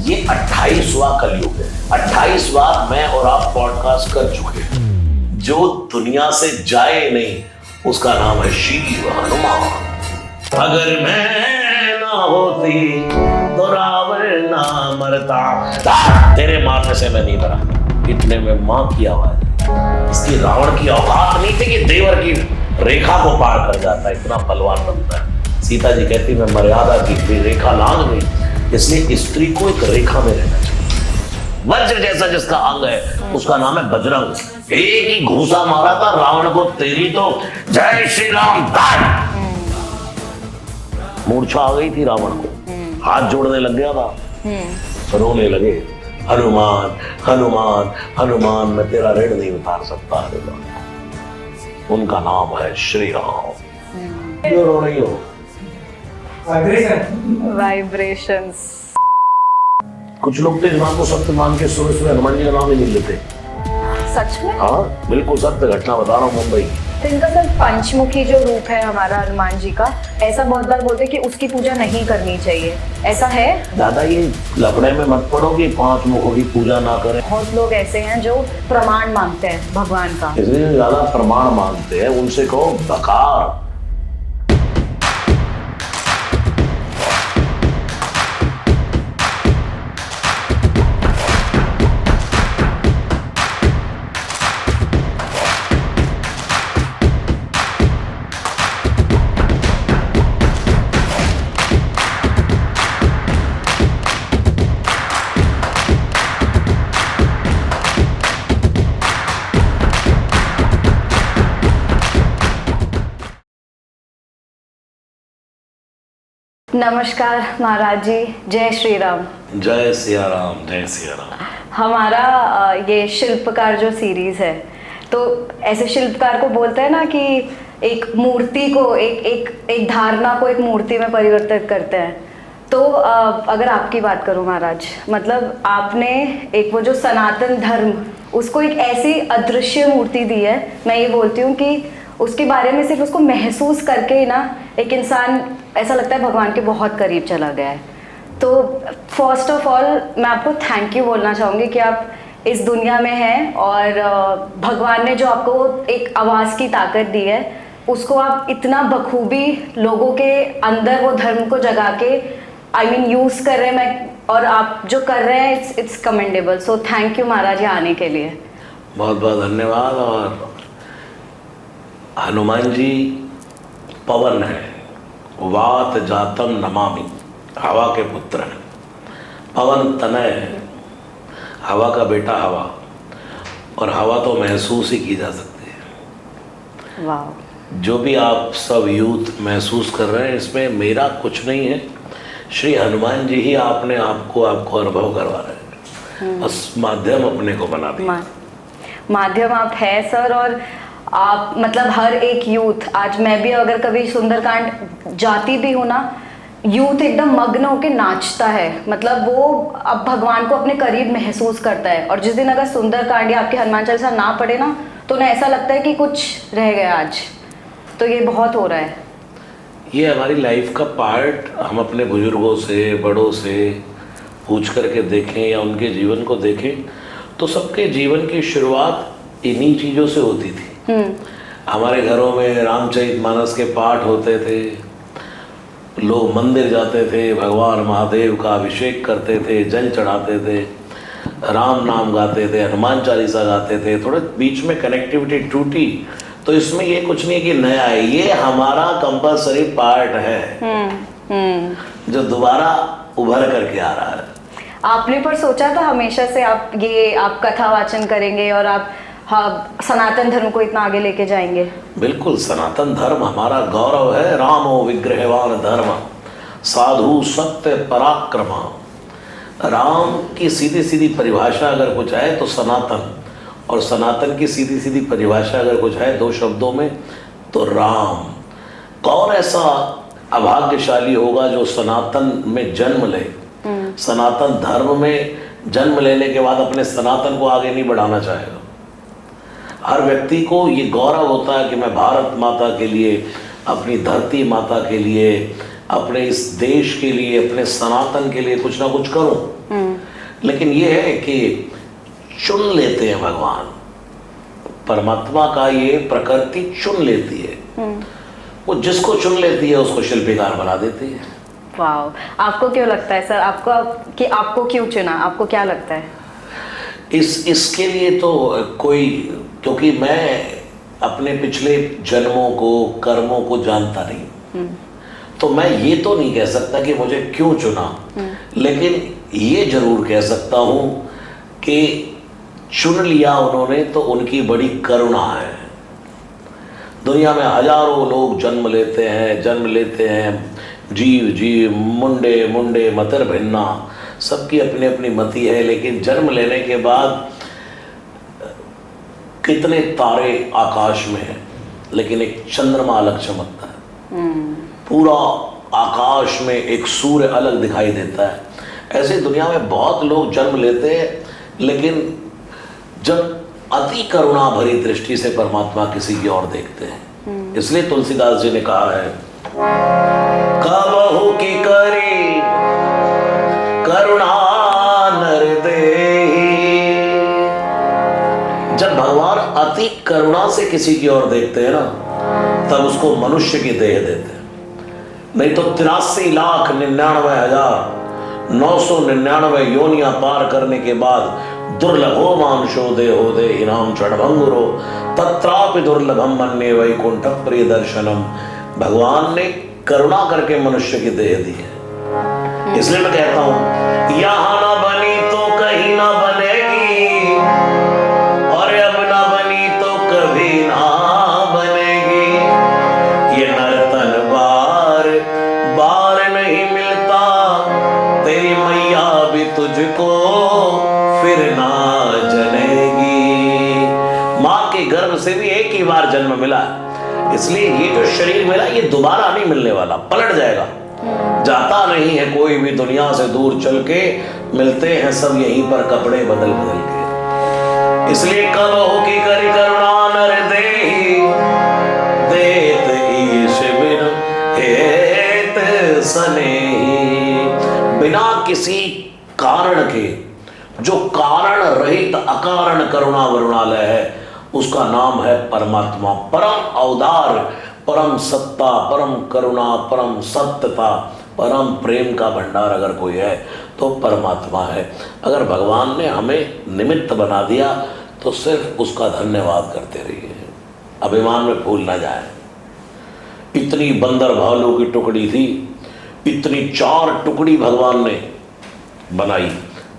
ये 28वां कलयुग है। 28 बार मैं और आप पॉडकास्ट कर चुके हैं। जो दुनिया से जाए नहीं उसका नाम है शिव हनुमान। अगर मैं ना होती तो रावण ना मरता। तेरे मारने से मैं नहीं मरा। इतने में मां की आवाज। इसकी रावण की औकात नहीं थी कि देवर की रेखा को पार कर जाता, इतना बलवान बनता है। सीता जी कहती मैं मर्यादा की रेखा लांघ गई, इसलिए स्त्री को एक रेखा में रहना चाहिए। वज्र जैसा जिसका अंग है उसका नाम है बजरंग। एक ही घूसा मारा था रावण को, तेरी तो जय श्री राम। मूर्छा आ गई थी रावण को, हाथ जोड़ने लग गया था, रोने लगे। हनुमान हनुमान हनुमान, मैं तेरा ऋण नहीं उतार सकता हनुमान। उनका नाम है श्री राम। क्यों रो रही हो? वाइब्रेशंस। कुछ लोग तो इस बात को सत्य मान के सुबह सुबह हनुमान जी का नाम ही नहीं लेते। सच में? हाँ बिल्कुल सत्य घटना बता रहा हूँ, मुंबई। तो इनका सर पंचमुखी जो रूप है हमारा हनुमान जी का, ऐसा बहुत बार बोलते हैं कि उसकी पूजा नहीं करनी चाहिए, ऐसा है? दादा ये लफड़े में मत पड़ो कि 5 मुखों की पूजा ना करें। बहुत लोग ऐसे हैं जो प्रमाण मांगते हैं भगवान का, इसलिए ज्यादा प्रमाण मांगते हैं, उनसे कहो बकार। नमस्कार महाराज जी, जय श्री राम। जय सिया राम, जय सिया राम। हमारा ये शिल्पकार जो सीरीज है, तो ऐसे शिल्पकार को बोलते हैं ना कि एक मूर्ति को एक धारणा को एक मूर्ति में परिवर्तित करते हैं। तो अगर आपकी बात करूं महाराज, मतलब आपने एक वो जो सनातन धर्म, उसको एक ऐसी अदृश्य मूर्ति दी है। मैं ये बोलती हूँ कि उसके बारे में सिर्फ उसको महसूस करके ही ना एक इंसान ऐसा लगता है भगवान के बहुत करीब चला गया है। तो फर्स्ट ऑफ ऑल मैं आपको थैंक यू बोलना चाहूँगी कि आप इस दुनिया में हैं और भगवान ने जो आपको एक आवाज़ की ताकत दी है उसको आप इतना बखूबी लोगों के अंदर वो धर्म को जगा के यूज़ कर रहे हैं। मैं और आप जो कर रहे हैं it's commendable. So thank you महाराज आने के लिए। बहुत बहुत धन्यवाद। और हनुमान जी पवन है, वात जातम नमामि, हवा के पुत्र हैं। पवन तनय है, हवा का बेटा हवा, और हवा तो महसूस ही की जा सकती है। वाह। जो भी आप सब यूथ महसूस कर रहे हैं इसमें मेरा कुछ नहीं है, श्री हनुमान जी ही आपको अनुभव करवा रहे हैं। बस माध्यम अपने को बना दिया। माध्यम आप है सर। और आप मतलब हर एक यूथ, आज मैं भी अगर कभी सुंदरकांड जाती भी हूँ ना, यूथ एकदम मग्न होकर नाचता है। मतलब वो अब भगवान को अपने करीब महसूस करता है। और जिस दिन अगर सुंदरकांड या आपके हनुमान चालीसा ना पढ़े ना, तो उन्हें ऐसा लगता है कि कुछ रह गया आज। तो ये बहुत हो रहा है। ये हमारी लाइफ का पार्ट। हम अपने बुजुर्गों से, बड़ों से पूछ करके देखें या उनके जीवन को देखें तो सबके जीवन की शुरुआत इन्हीं चीज़ों से होती थी। हमारे घरों में रामचरितमानस के पाठ होते थे, लोग मंदिर जाते थे, भगवान महादेव का अभिषेक करते थे, जल चढ़ाते थे, राम नाम गाते थे, हनुमान चालीसा गाते थे। थोड़े बीच में कनेक्टिविटी टूटी, तो इसमें ये कुछ नहीं कि नया है, ये हमारा कंपलसरी पार्ट है जो दोबारा उभर करके आ रहा है। आपने पर सोचा था हमेशा से आप कथा वाचन करेंगे और आप सनातन धर्म को इतना आगे लेके जाएंगे? बिल्कुल, सनातन धर्म हमारा गौरव है। रामो विग्रहवान धर्म, साधु सत्य पराक्रमा। राम की सीधी सीधी परिभाषा अगर कुछ है तो सनातन, और सनातन की सीधी सीधी परिभाषा अगर कुछ है 2 शब्दों में तो राम। कौन ऐसा अभाग्यशाली होगा जो सनातन में जन्म ले, सनातन धर्म में जन्म लेने के बाद अपने सनातन को आगे नहीं बढ़ाना चाहेगा। हर व्यक्ति को ये गौरव होता है कि मैं भारत माता के लिए, अपनी धरती माता के लिए, अपने इस देश के लिए, अपने सनातन के लिए कुछ ना कुछ करूं। लेकिन ये है कि चुन लेते हैं भगवान, परमात्मा का ये प्रकृति चुन लेती है, वो जिसको चुन लेती है उसको शिल्पीकार बना देती है। वाह, आपको क्यों लगता है सर, आपको क्यों चुना, आपको क्या लगता है? इसके लिए तो कोई, क्योंकि मैं अपने पिछले जन्मों को, कर्मों को जानता नहीं, तो मैं ये तो नहीं कह सकता कि मुझे क्यों चुना, लेकिन ये जरूर कह सकता हूं कि चुन लिया उन्होंने तो उनकी बड़ी करुणा है। दुनिया में हजारों लोग जन्म लेते हैं, जीव मुंडे मतर भिन्ना, सबकी अपनी अपनी मति है, लेकिन जन्म लेने के बाद कितने तारे आकाश में हैं, लेकिन एक चंद्रमा अलग चमकता है, पूरा आकाश में एक सूर्य अलग दिखाई देता है। ऐसे दुनिया में बहुत लोग जन्म लेते हैं, लेकिन जब अति करुणा भरी दृष्टि से परमात्मा किसी की ओर देखते हैं, इसलिए तुलसीदास जी ने कहा है, कबहु की करी करुणा नर देहि। जब भगवान अति करुणा से किसी की ओर देखते हैं ना, तब उसको मनुष्य की देह देते हैं। नहीं तो 83,99,999 योनियां पार करने के बाद दुर्लभो मानुषो देहो दे इनाम चढ़भंगुरो तत्रापि दुर्लभम मन्ये वैकुंठ प्रिय दर्शनम। भगवान ने करुणा करके मनुष्य की देह दी है। इसलिए मैं कहता हूं, यहां ना बनी तो कहीं ना बनेगी, और अब ना बनी तो कभी ना बनेगी। ये नर्तन बार बार नहीं मिलता, तेरी मैया भी तुझको फिर ना जनेगी। मां के गर्भ से भी एक ही बार जन्म मिला, इसलिए ये जो शरीर मिला ये दोबारा नहीं मिलने वाला, पलट जाएगा, जाता नहीं है कोई भी दुनिया से दूर चल के, मिलते हैं सब यहीं पर कपड़े बदल बदल के। इसलिए कबहु की करी करुणा नर देहि, देत ईश बिन हेत सनेहि। बिना किसी कारण के, जो कारण रहित अकारण करुणा वरुणालय है, उसका नाम है परमात्मा। परम अवतार, परम सत्ता, परम करुणा, परम सत्यता, परम प्रेम का भंडार अगर कोई है तो परमात्मा है। अगर भगवान ने हमें निमित्त बना दिया तो सिर्फ उसका धन्यवाद करते रहिए, अभिमान में भूल ना जाए। इतनी बंदर भालू की टुकड़ी थी, इतनी 4 टुकड़ी भगवान ने बनाई,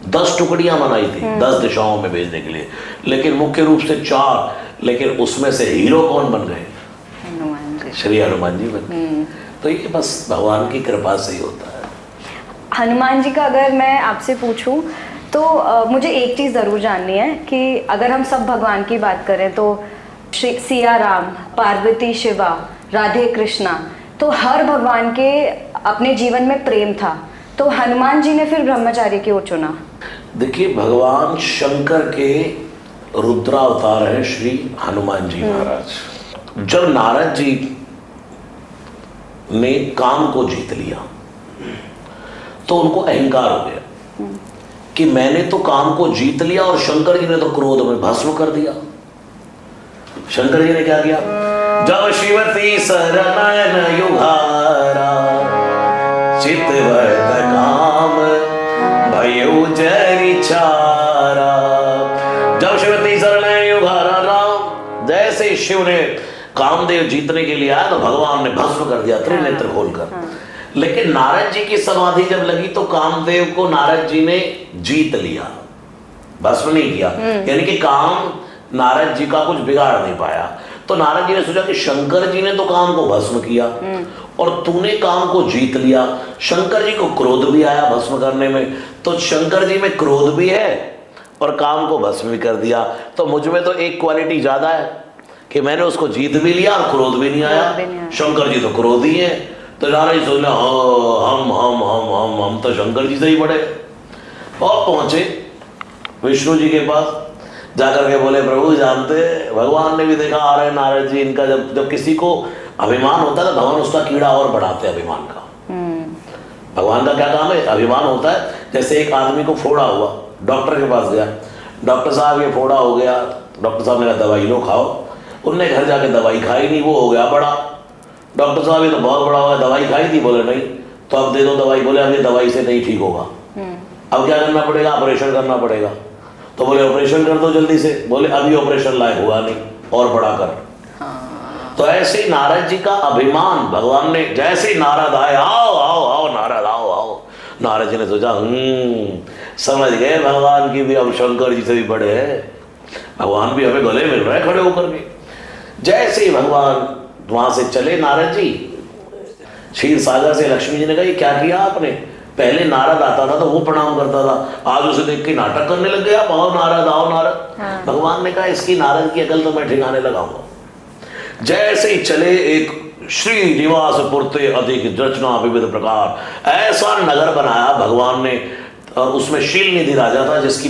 10 टुकड़ियां बनाई थी 10 दिशाओं में भेजने के लिए, लेकिन मुख्य रूप से 4, लेकिन उसमें से हीरो कौन बन गए? श्री हनुमान जी बन गए। तो ये बस भगवान की कृपा से ही होता है। हनुमान जी का अगर मैं आपसे पूछूं तो मुझे एक चीज़ ज़रूर जाननी है कि अगर हम सब भगवान की बात करें तो सिया राम, पार्वती शिवा, राधे कृष्णा, तो हर भगवान के अपने जीवन में प्रेम था, तो हनुमान जी ने फिर ब्रह्मचारी क्यों चुना? देखिए, भगवान शंकर के रुद्रावतार हैं श्री हनुमान जी महाराज। जब नारद जी ने काम को जीत लिया तो उनको अहंकार हो गया कि मैंने तो काम को जीत लिया और शंकर जी ने तो क्रोध में भस्म कर दिया। शंकर जी ने क्या किया? जब शिवती सरनयन युगारा चितवत काम भयो जरिचारा। जब शिवती सरनयन युगारा राम, जैसे शिव ने कामदेव जीतने के लिए आया तो भगवान ने भस्म कर दिया त्रिनेत्र खोलकर। लेकिन नारद जी की समाधि जब लगी तो कामदेव को नारद जी ने जीत लिया, भस्म नहीं किया। यानी कि काम नारद जी का कुछ बिगाड़ नहीं पाया। तो नारद जी ने सोचा कि शंकर जी ने तो काम को भस्म किया और तूने काम को जीत लिया। शंकर जी को क्रोध भी आया भस्म करने में, तो शंकर जी में क्रोध भी है और काम को भस्म भी कर दिया। तो मुझ में तो एक क्वालिटी ज्यादा है कि मैंने उसको जीत भी लिया और क्रोध भी नहीं आया। शंकर जी तो क्रोधी है, तो नारद जी सोचना हम तो शंकर जी से ही बड़े। और पहुंचे विष्णु जी के पास, जाकर के बोले प्रभु जानते, भगवान ने भी देखा आ रहे नारद जी इनका, जब किसी को अभिमान होता है तो भगवान उसका कीड़ा और बढ़ाते हैं अभिमान का। भगवान का क्या काम है? अभिमान होता है। जैसे एक आदमी को फोड़ा हुआ डॉक्टर के पास गया, डॉक्टर साहब ये फोड़ा हो गया। डॉक्टर साहब ने कहा दवाई लो खाओ। उनने घर जाके दवाई खाई नहीं, वो हो गया बड़ा। डॉक्टर साहब ये तो बहुत बड़ा हो गया, दवाई खाई थी? बोले नहीं। तो अब दे दो दवाई। बोले अब ये दवाई से नहीं ठीक होगा, अब क्या करना पड़ेगा? ऑपरेशन करना पड़ेगा। तो बोले ऑपरेशन कर दो जल्दी से। बोले अभी ऑपरेशन लायक हुआ नहीं, और बड़ा कर। तो ऐसे ही नारद जी का अभिमान भगवान ने, जैसे ही नारद आए, आओ आओ आओ नारद आओ आओ, नारद जी ने सोचा समझ गए भगवान की भी अब शंकर जी से भी बड़े हैं, भगवान भी हमें गले मिल रहा है खड़े होकर के। जैसे ही भगवान वहां से चले नारद जी, क्षीर सागर से लक्ष्मी जी ने कहा ये क्या किया आपने? पहले नारद आता था तो वो प्रणाम करता था, आज उसे देख के नाटक करने लग गया, आओ नारद आओ नारद। भगवान ने कहा इसकी नारद की अकल तो मैं ठिकाने लगाऊंगा। जैसे ही चले, एक श्री निवास पुरते अधिक रचना विविध प्रकार, ऐसा नगर बनाया भगवान ने। और उसमें शील निधि राजा था जिसकी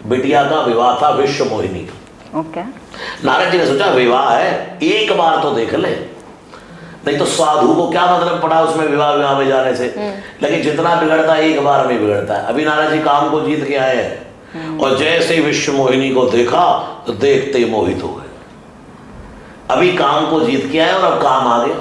बिटिया का विवाह था विश्व मोहिनी का। ओके। नारद जी ने सोचा विवाह है, एक बार तो देख ले, नहीं तो साधु को क्या मतलब पड़ा उसमें विवाह में जाने से। लेकिन जितना बिगड़ता है एक बार में बिगड़ता है। अभी नारद जी काम को जीत के आए हैं, और जैसे ही विश्व मोहिनी को देखा तो देखते ही मोहित हो गए। अभी काम को जीत के आए और अब काम आ गया,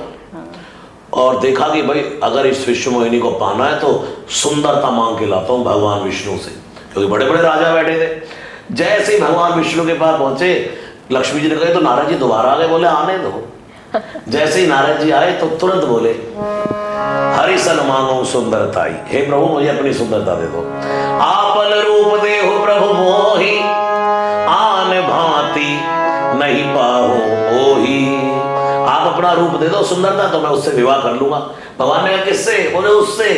और देखा कि भाई अगर इस विश्व मोहिनी को पाना है तो सुंदरता मांग के लाता हूं भगवान विष्णु से, क्योंकि बड़े बड़े राजा बैठे थे। जैसे ही भगवान विष्णु के पास पहुंचे, लक्ष्मी जी ने कहा तो नारद जी दोबारा आ गए। बोले आने दो। जैसे ही नारद जी आए तो तुरंत बोले हरि सन मांगो सुंदरताई, हे प्रभु मुझे अपनी सुंदरता दे दो। आपन रूप देहो प्रभु मोहि, आन भांति नहीं पाहो ओही। आप अपना रूप दे दो सुंदरता, तो मैं उससे विवाह कर लूंगा। भगवान ने कहा किससे? बोले उससे।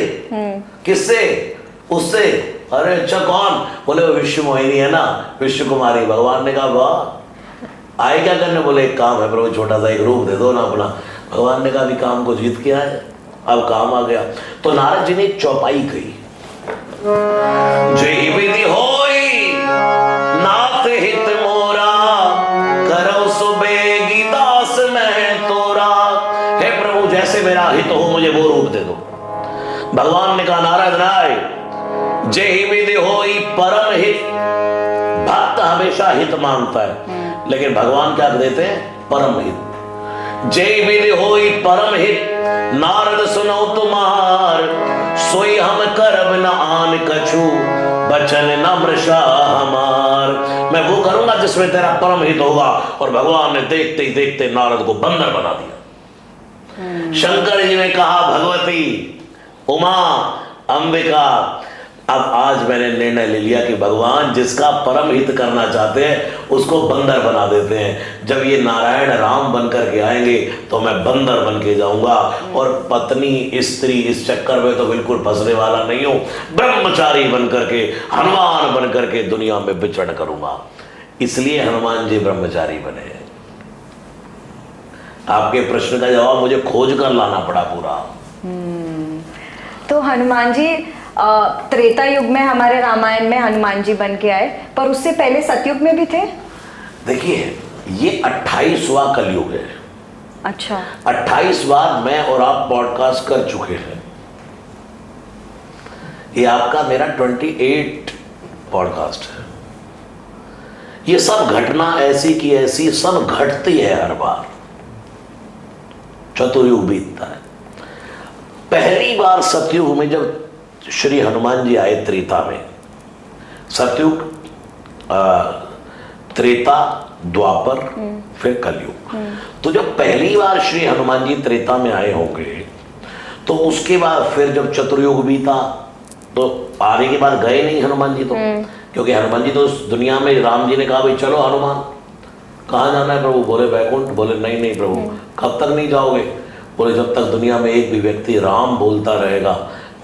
किससे? उससे। अरे अच्छा कौन? बोले वो विश्व मोहिनी है ना, विश्व कुमारी। भगवान ने कहा वाह, आए क्या करने? बोले एक काम है प्रभु, छोटा सा एक रूप दे दो ना अपना। भगवान ने कहा अभी काम को जीत के आए, अब काम आ गया। तो नारद जी ने एक चौपाई कही, जय विधि होई नाथ हित मोरा, करो सुबेगी दास मैं तोरा। हे प्रभु जैसे मेरा हित हो मुझे वो रूप दे दो। भगवान ने कहा नारद राय, जय विधि होई परम हित। भक्त हमेशा हित मांगता है, लेकिन भगवान क्या देते हैं? परम हित। जय विधि होई परम हित, नारद सुनो तुम्हार, सोई हम करब न आन कछु, बचन नम्रशा हमार। मैं वो करूंगा जिसमें तेरा परम हित होगा। और भगवान ने देखते ही देखते नारद को बंदर बना दिया। शंकर जी ने कहा भगवती उमा अंबिका, अब आज मैंने निर्णय ले लिया कि भगवान जिसका परम हित करना चाहते हैं उसको बंदर बना देते हैं। जब ये नारायण राम बन करके आएंगे तो मैं बंदर बन के जाऊंगा, और पत्नी स्त्री इस चक्कर में तो बिल्कुल फंसने वाला नहीं हूं। ब्रह्मचारी बन करके, हनुमान बन करके दुनिया में विचरण करूंगा। इसलिए हनुमान जी ब्रह्मचारी बने। आपके प्रश्न का जवाब मुझे खोज कर लाना पड़ा पूरा। तो हनुमान जी त्रेता युग में हमारे रामायण में हनुमान जी बन के आए, पर उससे पहले सतयुग में भी थे। देखिए ये 28वां कलयुग है। अच्छा। 28 बार मैं और आप पॉडकास्ट कर चुके हैं। ये आपका मेरा 28 पॉडकास्ट है। ये सब घटना ऐसी की ऐसी सब घटती है हर बार। चतुर्युग बीतता है। पहली बार सतयुग में जब श्री हनुमान जी आए त्रेता में, सतयुग, त्रेता, द्वापर, फिर कलयुग। तो जब पहली बार श्री हनुमान जी त्रेता में आए होंगे, तो उसके बाद फिर जब चतुर्युग बीता तो आने के बाद गए नहीं हनुमान जी तो, क्योंकि हनुमान जी तो उस दुनिया में, राम जी ने कहा भाई चलो हनुमान, कहाँ जाना है प्रभु? बोले वैकुंठ। बोले नहीं नहीं प्रभु, कब तक नहीं जाओगे? बोले जब तक दुनिया में एक भी व्यक्ति राम बोलता रहेगा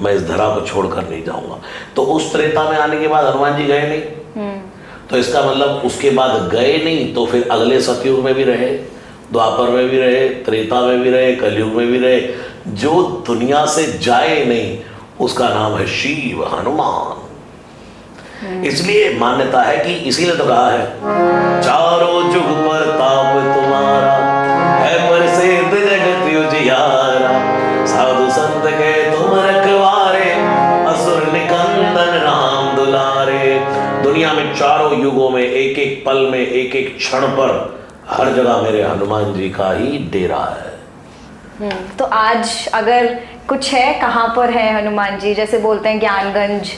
मैं इस धरा को छोड़कर नहीं जाऊंगा। तो उस त्रेता में आने के बाद हनुमान जी गए नहीं। तो इसका मतलब उसके बाद गए नहीं तो फिर अगले सतयुग में भी रहे, द्वापर में भी रहे, त्रेता में भी रहे, कलयुग में भी रहे। जो दुनिया से जाए नहीं उसका नाम है शिव हनुमान। इसलिए मान्यता है कि इसीलिए तो कहा है चारों जुग पर ताप तुम्हारा है, प्रसिद्ध जगत उजियारा। साधु संत के तुम रखवारे, असुर निकंदन राम दुलारे। रहे। दुनिया में चारों युगों में एक एक पल में एक एक क्षण पर हर जगह मेरे हनुमान जी का ही डेरा है। तो आज अगर कुछ है, कहाँ पर है हनुमान जी? जैसे बोलते हैं ज्ञानगंज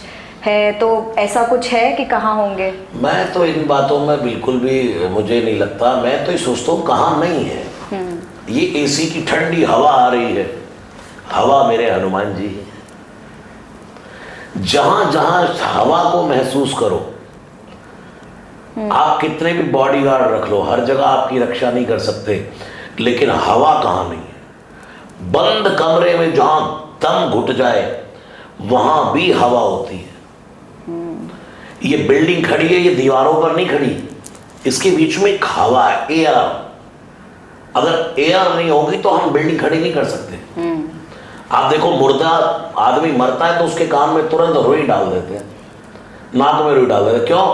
है, तो ऐसा कुछ है कि कहाँ होंगे? मैं तो इन बातों में बिल्कुल भी मुझे नहीं लगता। मैं तो ये सोचता हूँ कहाँ नहीं है। ये एसी की ठंडी हवा आ रही है, हवा मेरे हनुमान जी है। जहां जहां हवा को महसूस करो, आप कितने भी बॉडीगार्ड रख लो, हर जगह आपकी रक्षा नहीं कर सकते, लेकिन हवा कहां नहीं है। बंद कमरे में जहां दम घुट जाए वहां भी हवा होती है। ये बिल्डिंग खड़ी है, ये दीवारों पर नहीं खड़ी, इसके बीच में एक हवा है, एयर। अगर एयर नहीं होगी तो हम बिल्डिंग खड़ी नहीं कर सकते। आप देखो, मुर्दा आदमी मरता है तो उसके कान में तुरंत रुई डाल देते हैं, नाक में रुई डाल देते हैं। क्यों?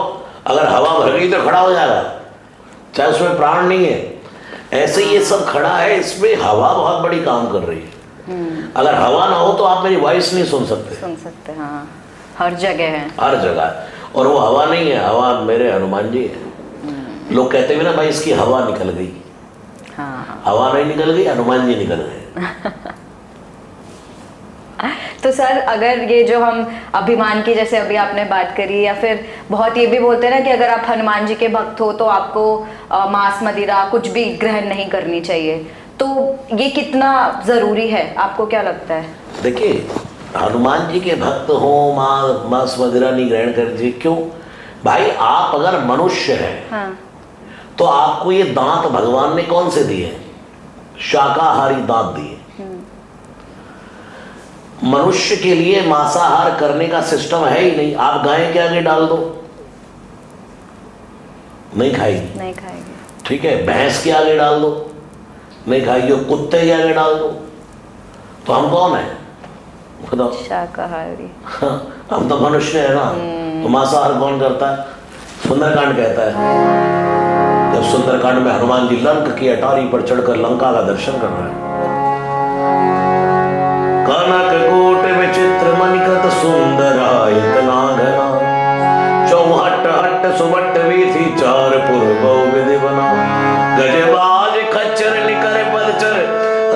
अगर हवा भर गई तो खड़ा हो जाएगा, चाहे उसमें प्राण नहीं है। ऐसे ये सब खड़ा है, इसमें हवा बहुत बड़ी काम कर रही है। अगर हवा ना हो तो आप मेरी वॉइस नहीं सुन सकते। हाँ, हर जगह है, हर जगह है। और वो हवा नहीं है, हवा मेरे हनुमान जी है। लोग कहते हैं ना भाई इसकी हवा निकल गई। हाँ। हवा नहीं निकल गई, हनुमान जी निकल गए। तो सर, अगर ये जो हम अभिमान की, जैसे अभी आपने बात करी, या फिर बहुत ये भी बोलते हैं ना कि अगर आप हनुमान जी के भक्त हो तो आपको मांस मदिरा कुछ भी ग्रहण नहीं करनी चाहिए, तो ये कितना जरूरी है? आपको क्या लगता है? देखिए, हनुमान जी के भक्त हो, मांस मदिरा नहीं ग्रहण कर, क्यों भाई? आप अगर मनुष्य हैं, हाँ। तो आपको ये दांत भगवान ने कौन से दिए? शाकाहारी दांत दिए। मनुष्य के लिए मांसाहार करने का सिस्टम है ही नहीं। आप गाय के आगे डाल दो, नहीं खाएगी, नहीं खाएगी। ठीक है, भैंस के आगे डाल दो, नहीं खाएगी। कुत्ते के आगे डाल दो, तो हम कौन है? बताओ। शाकाहारी। हम तो मनुष्य है ना। तो मांसाहार कौन करता है? सुंदरकांड कहता है, जब सुंदरकांड में हनुमान जी लंक की अटारी पर चढ़कर लंका का दर्शन कर रहे हैं। कनक कोट विचित्र मणिकृत सुंदरायत नागना, चौहट हट सुबट वीथि चार पुर बहु विधि बना, गजबाज खच्चर निकर पदचर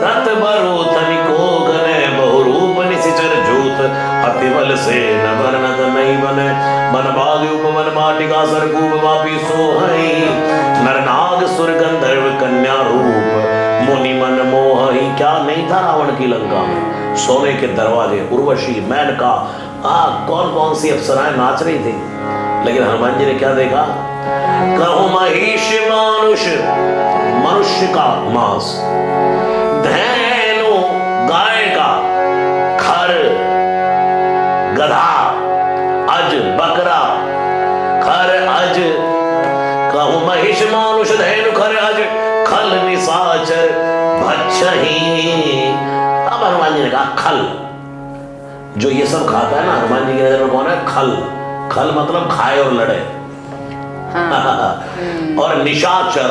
रत बरो तनिको गने, बहु रूप निसिचर जूत अति बल से न वर्णत नहीं बने, मन भाग उपवन माटिका सरकूप मापी सोहई, नर नाग सुर गंधर्व कन्या रूप मुनि मन मोहई। क्या नहीं था रावण की लंका में? सोने के दरवाजे, उर्वशी, मेनका, कौन कौन सी अप्सराएं नाच रही थी। लेकिन हनुमान जी ने क्या देखा? कहूं महिष मानुष, मनुष्य का मांस, धेनु गाय का, खर गधा, अज बकरा, खर अज, कहूं महिष मानुष धेनु खर अज, खल निशाचर भक्षही। अब हनुमान जी ने कहा खल, जो ये सब खाता है ना, हनुमान जी की नजर में कौन है? खल। खल मतलब खाए और लड़े। हाँ। और निशाचर,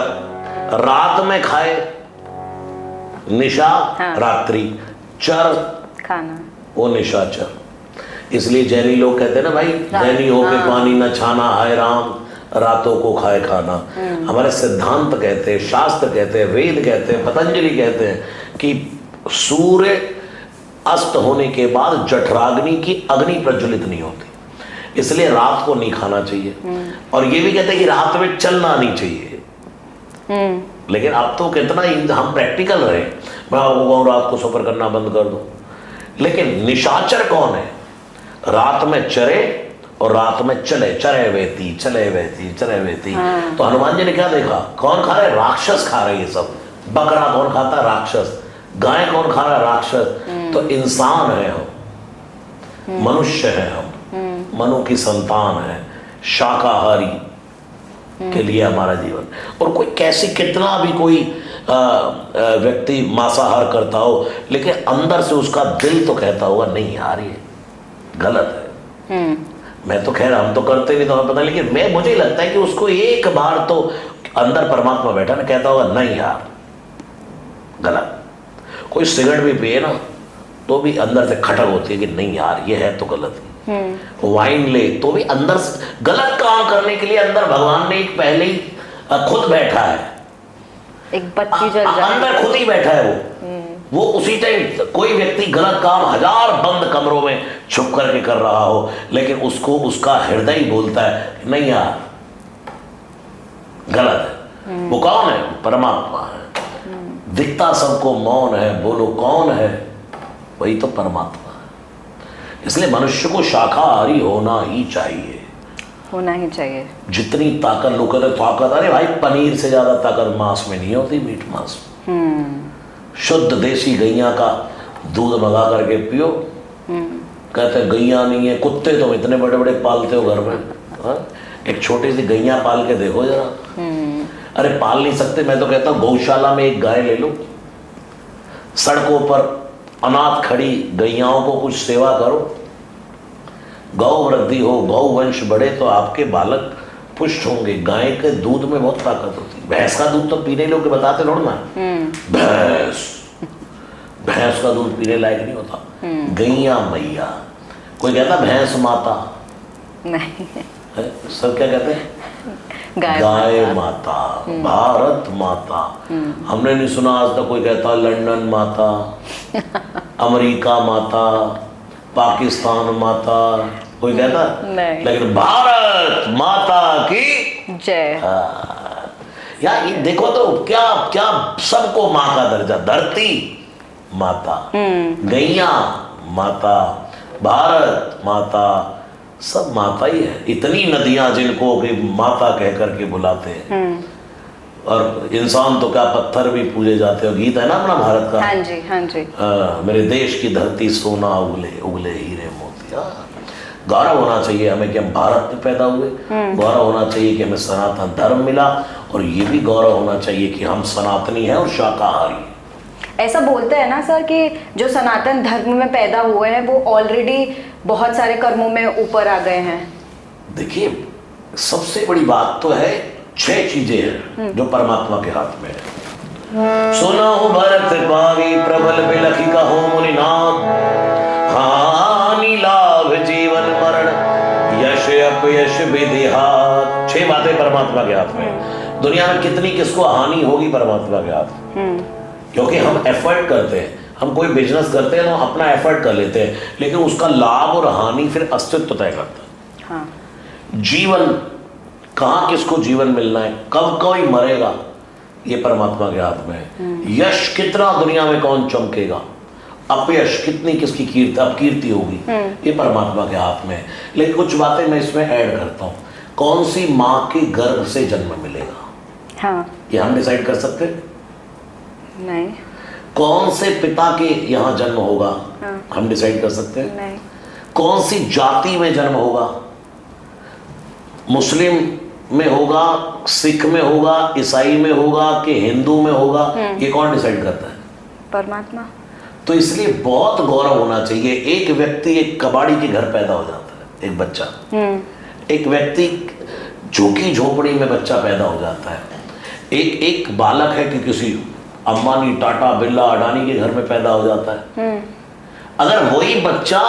रात में खाए, निशा हाँ। रात्रि, चर खाना, वो निशाचर। इसलिए जैनी लोग कहते हैं ना भाई, जैनी होके हाँ। पानी न छाना, हाय राम रातों को खाए खाना। हमारे सिद्धांत कहते हैं, शास्त्र कहते हैं, वेद कहते हैं, पतंजलि कहते हैं कि सूर्य अस्त होने के बाद जठराग्नि की अग्नि प्रज्वलित नहीं होती, इसलिए रात को नहीं खाना चाहिए। और ये भी कहते हैं कि रात में चलना नहीं चाहिए। लेकिन अब तो कितना हम प्रैक्टिकल रहे, मैं आपको कहूँ रात को सफर करना बंद कर दो। लेकिन निशाचर कौन है? रात में चरे और रात में चले, चरे वेती। हाँ। तो हनुमान जी ने क्या देखा? कौन खा रहे? राक्षस खा रहे ये सब। बकरा कौन खाता? राक्षस। गाय कौन खा रहा? राक्षस। तो इंसान है हम, मनुष्य है हम, मनु की संतान है, शाकाहारी के लिए हमारा जीवन। और कोई कैसी कितना भी कोई व्यक्ति मांसाहार करता हो, लेकिन अंदर से उसका दिल तो कहता होगा नहीं यार ये गलत है। मैं तो खैर हम तो करते नहीं तो हमें पता, लेकिन मुझे लगता है कि उसको एक बार तो अंदर परमात्मा बैठा ना, कहता होगा नहीं यार गलत। कोई सिगरेट भी पिए ना तो भी अंदर से खटक होती है कि नहीं यार ये है तो गलत ही। वाइन ले तो भी अंदर गलत काम करने के लिए अंदर भगवान ने एक पहले ही खुद बैठा है, एक बत्ती जल रहा है अंदर खुद ही बैठा है वो उसी टाइम कोई व्यक्ति गलत काम हजार बंद कमरों में छुप करके कर रहा हो, लेकिन उसको उसका हृदय बोलता है नहीं यार गलत है। वो कौन है? परमात्मा है। दिखता सबको मौन है, बोलो कौन है? वही तो परमात्मा है। इसलिए मनुष्य को शाकाहारी होना ही चाहिए, होना ही चाहिए। जितनी ताकत लोग कहते ताकत, अरे भाई पनीर से ज्यादा ताकत मांस में नहीं होती, मीट मांस में। शुद्ध देसी गैया का दूध मंगा करके पियो। कहते गैया नहीं है, कुत्ते तुम इतने बड़े बड़े पालते हो घर में, हा? एक छोटी सी गैया पाल के देखो जरा। अरे पाल नहीं सकते, मैं तो कहता हूँ गौशाला में एक गाय ले लो, सड़कों पर अनाथ खड़ी गैयाओं को कुछ सेवा करो, गौ वृद्धि हो, गौ वंश बढ़े तो आपके बालक पुष्ट होंगे। गाय के दूध में बहुत ताकत होती है। भैंस का दूध तो पीने लोग बताते थोड़ा ना, भैंस का दूध पीने लायक नहीं होता। गैया मैया, कोई कहता भैंस माता नहीं है? सब क्या कहते हैं? गाय माता, भारत माता। हमने नहीं सुना आज तक कोई कहता लंदन माता, अमेरिका माता, पाकिस्तान माता, कोई कहता नहीं। लेकिन भारत माता की जय। यार ये देखो तो क्या क्या सबको माँ का दर्जा। धरती माता, गैया माता, भारत माता, सब माता ही है। इतनी नदियां जिनको कि माता कह करके बुलाते हैं। और इंसान तो क्या पत्थर भी पूजे जाते हो। गीत है ना अपना भारत का, हाँ जी हाँ जी। मेरे देश की धरती सोना उगले उगले हीरे मोती। गौरव होना चाहिए हमें कि हम भारत में पैदा हुए, गौरव होना चाहिए कि हमें सनातन धर्म मिला, और ये भी गौरव होना चाहिए कि हम सनातनी हैं और शाकाहारी। ऐसा बोलते हैं ना सर कि जो सनातन धर्म में पैदा हुए हैं वो ऑलरेडी बहुत सारे कर्मों में ऊपर आ गए हैं। देखिए सबसे बड़ी बात तो है 6 चीजें हैं जो परमात्मा के हाथ में है। सुना हो भरत पावी प्रबल बिलखी कहो मुनिनाथ, हानि लाभ जीवन मरण यश अपयश विधि हाथ। 6 बातें परमात्मा के हाथ में। दुनिया में कितनी किसको हानि होगी परमात्मा के हाथ में, क्योंकि हम एफर्ट करते हैं। हम कोई बिजनेस करते हैं तो अपना एफर्ट कर लेते हैं, लेकिन उसका लाभ और हानि फिर अस्तित्व तय करता है। हाँ। जीवन कहाँ किसको जीवन मिलना है, कब कोई मरेगा, ये परमात्मा के हाथ में है। यश कितना दुनिया में कौन चमकेगा, अपयश कितनी किसकी कीर्ति अपकीर्ति होगी, ये परमात्मा के हाथ में है। लेकिन कुछ बातें मैं इसमें ऐड करता हूँ। कौन सी माँ के गर्भ से जन्म मिलेगा, हाँ। ये हम डिसाइड कर सकते हैं? नहीं। कौन से पिता के यहाँ जन्म होगा, हाँ। हम डिसाइड कर सकते हैं? नहीं। कौन सी जाति में जन्म होगा, मुस्लिम में होगा, सिख में होगा, ईसाई में होगा कि हिंदू में होगा, ये कौन डिसाइड करता है? परमात्मा। तो इसलिए बहुत गौरव होना चाहिए। एक व्यक्ति एक कबाड़ी के घर पैदा हो जाता है, एक बच्चा। एक व्यक्ति झुकी झोपड़ी में बच्चा पैदा हो जाता है। एक बालक है कि किसी अंबानी, टाटा, बिरला, अडानी के घर में पैदा हो जाता है। अगर वही बच्चा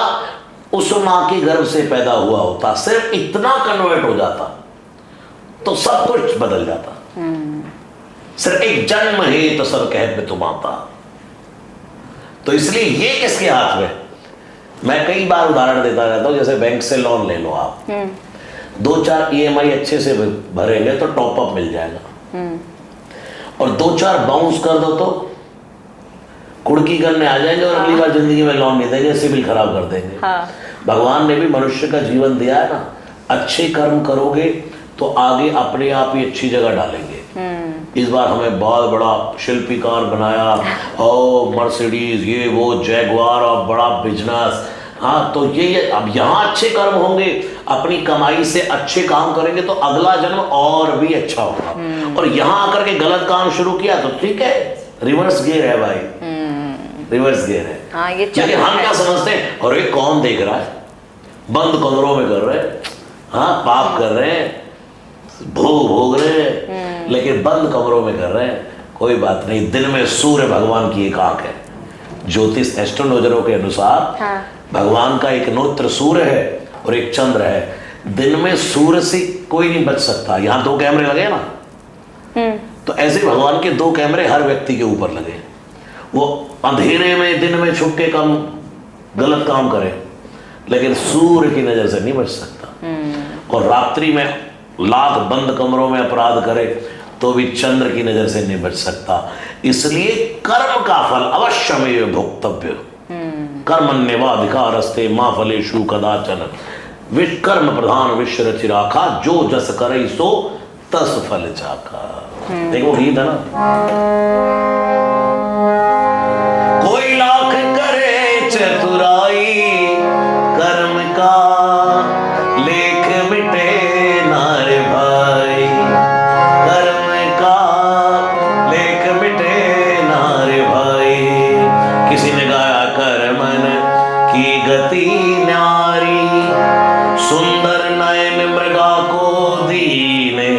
उस माँ के गर्भ से पैदा हुआ होता, सिर्फ इतना कन्वर्ट हो जाता, तो सब कुछ बदल जाता। सिर्फ एक जन्म है तो सब कह पे तुम आता। तो इसलिए ये किसके हाथ में? मैं कई बार उदाहरण देता रहता हूं, जैसे बैंक से लोन ले लो आप, 2-4 EMI अच्छे से भरेंगे तो टॉप अप मिल जाएगा, और 2-4 बाउंस कर दो तो कुड़की करने आ जाएंगे और अगली बार जिंदगी में लोन नहीं देंगे, सिविल खराब कर देंगे। हाँ। भगवान ने भी मनुष्य का जीवन दिया है ना, अच्छे कर्म करोगे तो आगे अपने आप ही अच्छी जगह डालेंगे। इस बार हमें बहुत बड़ा शिल्पीकार बनाया, ओ मर्सिडीज, ये वो जैगवार, और बड़ा बिजनेस। हाँ, तो ये अब यहाँ अच्छे कर्म होंगे, अपनी कमाई से अच्छे काम करेंगे तो अगला जन्म और भी अच्छा होगा। और यहाँ आकर के गलत काम शुरू किया तो ठीक है, रिवर्स गियर है भाई, रिवर्स गियर है। हाँ, ये लेकिन हम क्या समझते हैं, और ये कौन देख रहा है, बंद कमरों में कर रहे हैं, हाँ पाप कर रहे हैं, भोग भोग रहे हैं, लेकिन बंद कमरों में कर रहे हैं। कोई बात नहीं, दिन में सूर्य भगवान की एक आंख है। ज्योतिष एस्ट्रोलॉजरों के अनुसार भगवान का एक नेत्र सूर्य है और एक चंद्र है। दिन में सूर्य से कोई नहीं बच सकता। यहाँ 2 कैमरे लगे ना, तो ऐसे भगवान के 2 कैमरे हर व्यक्ति के ऊपर लगे। वो अंधेरे में दिन में छुप के कम गलत काम करे, लेकिन सूर्य की नजर से नहीं बच सकता। और रात्रि में लाख बंद कमरों में अपराध करे तो भी चंद्र की नजर से नहीं बच सकता। इसलिए कर्म का फल अवश्यमेव भोक्तव्य। कर्मण्येवाधिकारस्ते मा फलेषु कदाचन। कर्म प्रधान विश्व रचि राखा, जो जस करे सो तस फल चाखा। देखो गीत है ना, कोई लाख करे चतुराई, कर्म का लेख मिटे नारे भाई। कर्म का लेख मिटे नारे भाई। किसी ने गाया कर्मन की गति न्यारी, सुंदर नयन मृगा को दीने।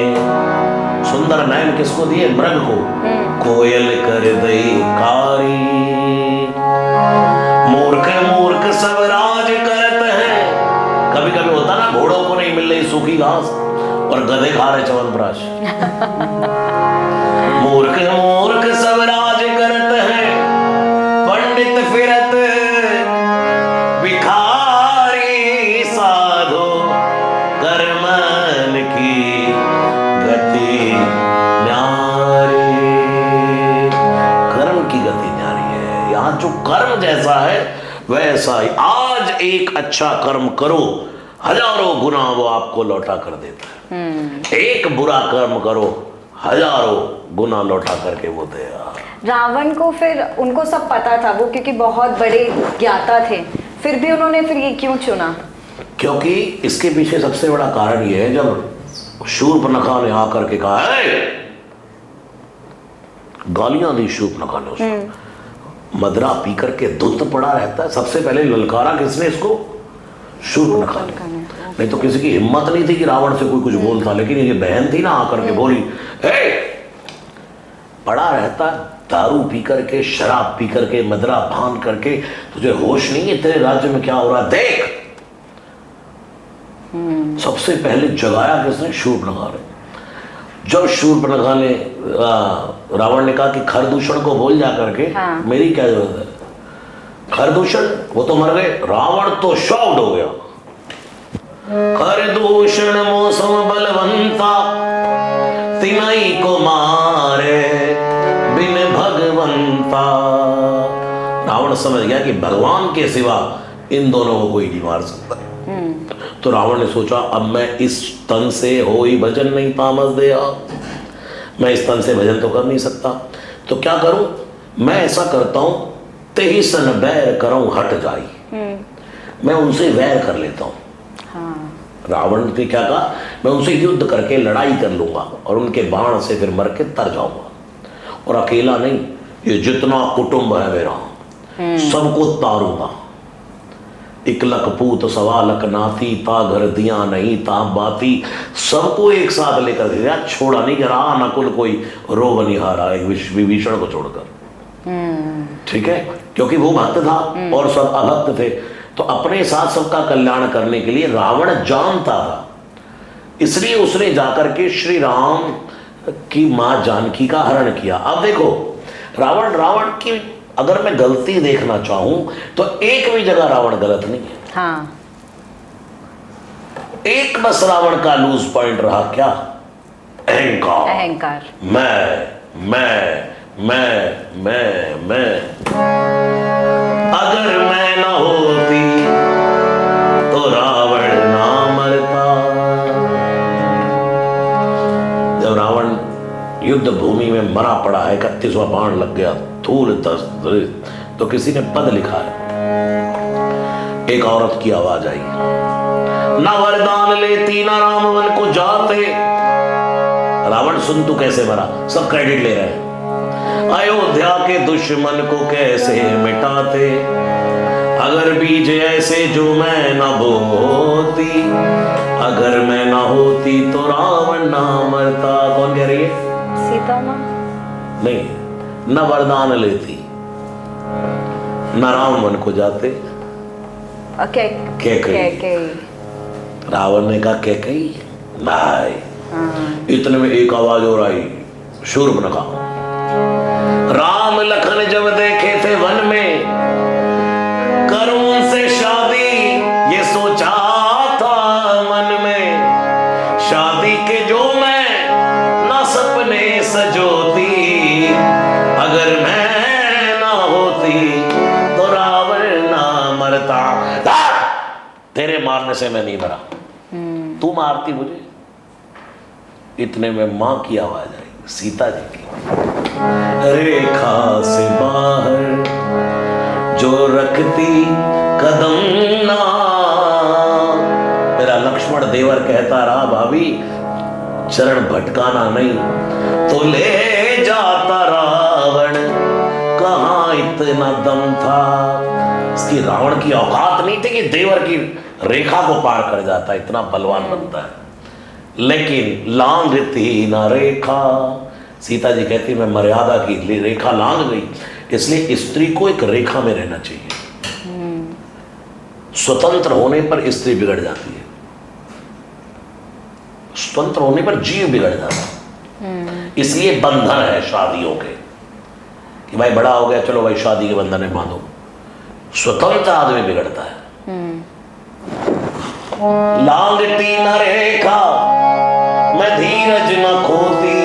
सुंदर नयन किसको दिए? मृग को। कोयल कर दई कारी, मूर्ख मूर्ख सब राज करत हैं। कभी कभी होता ना, घोड़ों को नहीं मिल रही सूखी घास और गधे खा रहे च्यवनप्राश। मूर्ख मूर्ख सब राज करत हैं, पंडित फिरत भिखारी। साधो कर्मन की गति न्यारी। कर्म की गति न्यारी है। यहाँ जो कर्म जैसा है वैसा ही। आज एक अच्छा कर्म करो, हजारों गुना वो आपको लौटा कर देता है। एक बुरा कर्म करो, हजारों गुना लौटा करके वो देगा। रावण को फिर उनको सब पता था, वो क्योंकि बहुत बड़े ज्ञाता थे, फिर भी उन्होंने फिर ये क्यों चुना? क्योंकि इसके पीछे सबसे बड़ा कारण ये है, जब शूर्पणखा ने आकर के कहा है, गालियां दी शूर्पणखा ने उसको, मदरा पी करके धुत पड़ा रहता है। सबसे पहले ललकारा किसने इसको? शूर्पणखा ने। नहीं तो किसी की हिम्मत नहीं थी कि रावण से कोई कुछ बोलता, लेकिन ये बहन थी ना, आकर के बोली, पड़ा रहता दारू पी करके, शराब पी करके, मदरा भान करके, तुझे होश नहीं है तेरे राज्य में क्या हो रहा है, देख। सबसे पहले जगाया किसने? शूर्पणखा ने। जब शूर्पणखा ने, रावण ने कहा कि खरदूषण को बोल जा करके, हाँ। मेरी क्या जरूरत है? खरदूषण वो तो मर गए, रावण तो शॉक्ड हो गया। खरदूषण मौसम बलवंता, तिनई को मारे बिन भगवंता। रावण समझ गया कि भगवान के सिवा इन दोनों को कोई नहीं मार सकता। तो रावण ने सोचा, अब मैं इस तन से हो ही भजन नहीं तामस दया, मैं इस तन से भजन तो कर नहीं सकता, तो क्या करूं? मैं ऐसा करता हूं, तेहि सन बैर करऊं हट जाई। मैं उनसे वैर कर लेता हूं। हाँ। रावण ने क्या कहा? मैं उनसे युद्ध करके लड़ाई कर लूंगा और उनके बाण से फिर मर के तर जाऊंगा। और अकेला नहीं, ये जितना कुटुंब है मेरा, सबको तारूंगा। इकलक पूत सवालक नाती, ता घर दिया नहीं ता बाती। सबको एक साथ लेकर गया, छोड़ा नहीं, रहा नकुल कोई रोब नहीं हारा, एक विभीषण को छोड़कर। ठीक है, क्योंकि वो भक्त था और सब अभक्त थे, तो अपने साथ सबका कल्याण करने के लिए रावण जानता था, इसलिए उसने जाकर के श्री राम की मां जानकी का हरण किया। अब देखो, रावण की अगर मैं गलती देखना चाहूं तो एक भी जगह रावण गलत नहीं है। हाँ। एक बस रावण का लूज पॉइंट रहा, क्या? अहंकार। मैं अगर मैं ना होती तो रावण ना मरता। जब रावण युद्ध भूमि में मरा पड़ा है, 31वां बाण लग गया, धूल तो किसी ने पद लिखा है, एक औरत की आवाज आई, ना वरदान लेती ना राम वन को जाते। रावण सुन तू कैसे मरा, सब क्रेडिट ले रहे हैं। अयोध्या के दुश्मन को कैसे मिटाते, अगर बीज ऐसे जो मैं न बोती, अगर मैं ना होती तो रावण ना मरता। कौन कह रही है? सीता मां। नहीं, न वरदान लेती न राम वन को जाते। रावण ने कहा कैकेयी नहीं। इतने में एक आवाज और आई, शूर्पणखा। राम लखन जब देखे थे वन में, करूं उनसे शादी ये सोचा था मन में। शादी के जो मैं ना सपने सजोती, अगर मैं ना होती तो रावण ना मरता। तेरे मारने से मैं नहीं मरा, तू मारती मुझे। इतने में मां की आवाज आई, सीता जी की। रेखा से बाहर जो रखती कदम ना, मेरा लक्ष्मण देवर कहता रहा भाभी चरण भटकाना नहीं, तो ले जाता रावण, कहां इतना दम था। इसकी रावण की औकात नहीं थी कि देवर की रेखा को पार कर जाता, इतना बलवान बनता है। लेकिन लांघती ना रेखा, सीता जी कहती मैं मर्यादा की रेखा लांघ गई। इसलिए स्त्री को एक रेखा में रहना चाहिए। स्वतंत्र होने पर स्त्री बिगड़ जाती है, स्वतंत्र होने पर जीव बिगड़ जाता है। इसलिए बंधन है शादियों के कि भाई बड़ा हो गया चलो भाई शादी के बंधन में बांधो। स्वतंत्र आदमी बिगड़ता है। लांघती न रेखा मैं धीरज न खोती,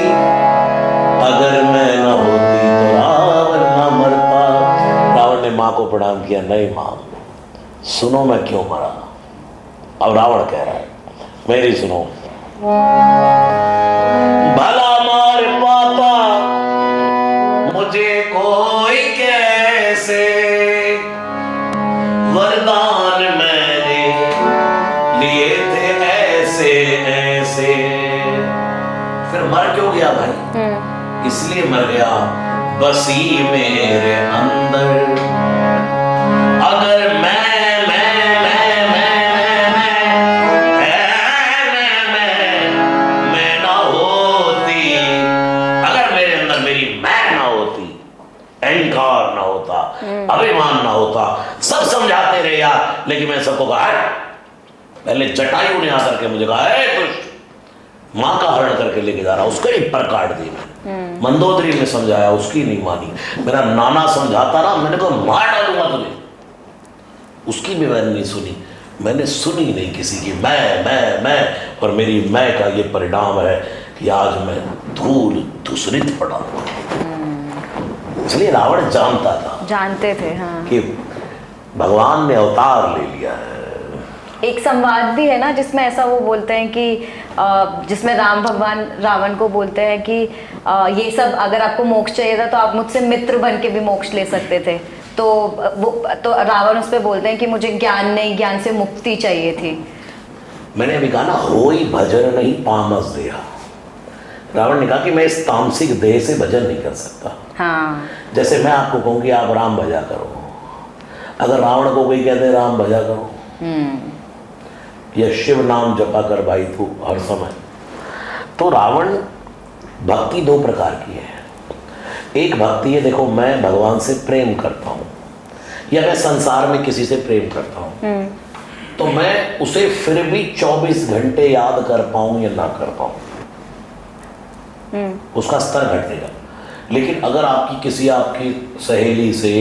अगर मैं न होती तो रावण न मरता। रावण ने मां को प्रणाम किया, नहीं मां सुनो मैं क्यों मरा। अब रावण कह रहा है मेरी सुनो। भला मार पाता मुझे कोई कैसे, वरदान मैंने लिए थे ऐसे ऐसे। फिर मर क्यों गया भाई? इसलिए मर गया बसी मेरे अंदर। अगर मैं ना होती, अगर मेरे अंदर मेरी मैं ना होती, अहंकार ना होता, अभिमान ना होता, सब समझाते रहे यार, लेकिन मैं सबको कहा पहले जटायु ने आकर के मुझे कहा तो मां का हरण करके लेके जा रहा, उसको एक पर काट दी मैंने। मंदोदरी ने समझाया, उसकी नहीं मानी। मेरा नाना समझाता रहा, मैंने कहा मार डालूंगा तुझे, उसकी भी मैंने नहीं सुनी। मैंने सुनी नहीं किसी की। मैं और मेरी मैं का ये परिणाम है कि आज मैं धूल धूसरित पड़ा। इसलिए रावण जानता था, जानते थे हाँ, कि भगवान ने अवतार ले लिया है। एक संवाद भी है ना जिसमें ऐसा वो बोलते हैं कि जिसमें राम भगवान रावण को बोलते हैं कि ये सब अगर आपको मोक्ष चाहिए था तो आप मुझसे मित्र बन के भी मोक्ष ले सकते थे। तो वो तो रावण उस पर बोलते हैं कि मुझे ज्ञान नहीं, ज्ञान से मुक्ति चाहिए थी। मैंने अभी कहा ना होई भजन नहीं पामस देहा। रावण ने कहा कि मैं इस तामसिक देह से भजन नहीं कर सकता। हाँ। जैसे मैं आपको कहूँ कि आप राम भजा करो, अगर रावण को कोई कहते राम भजा करो या शिव नाम जपा कर भाई तू हर समय, तो रावण भक्ति दो प्रकार की है। एक भक्ति है देखो मैं भगवान से प्रेम करता हूँ या मैं संसार में किसी से प्रेम करता हूँ, तो मैं उसे फिर भी 24 घंटे याद कर पाऊँ या ना कर पाऊँ, उसका स्तर घटेगा। लेकिन अगर आपकी किसी आपकी सहेली से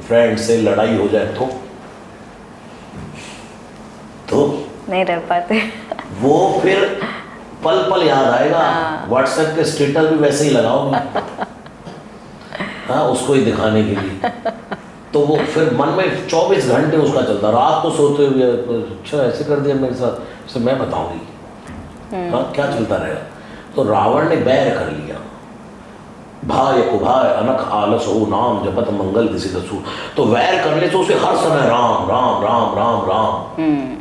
फ्रेंड से लड़ाई हो जाए तो नहीं रह पाते वो फिर पल पल याद आएगा। व्हाट्सएप के स्टेटस भी वैसे ही लगाओगे हाँ, उसको ही दिखाने के लिए, तो वो फिर मन में 24 घंटे उसका चलता। रात को सोते हुए अच्छा ऐसे कर दिया मेरे साथ, इसे मैं बताऊंगी हाँ क्या चलता रहेगा। तो रावण ने बैर कर लिया, भाय कुभाय अनख आलस हो नाम जपत मंगल दिशि दसु। तो वैर करने से उसे हर समय राम राम राम राम राम।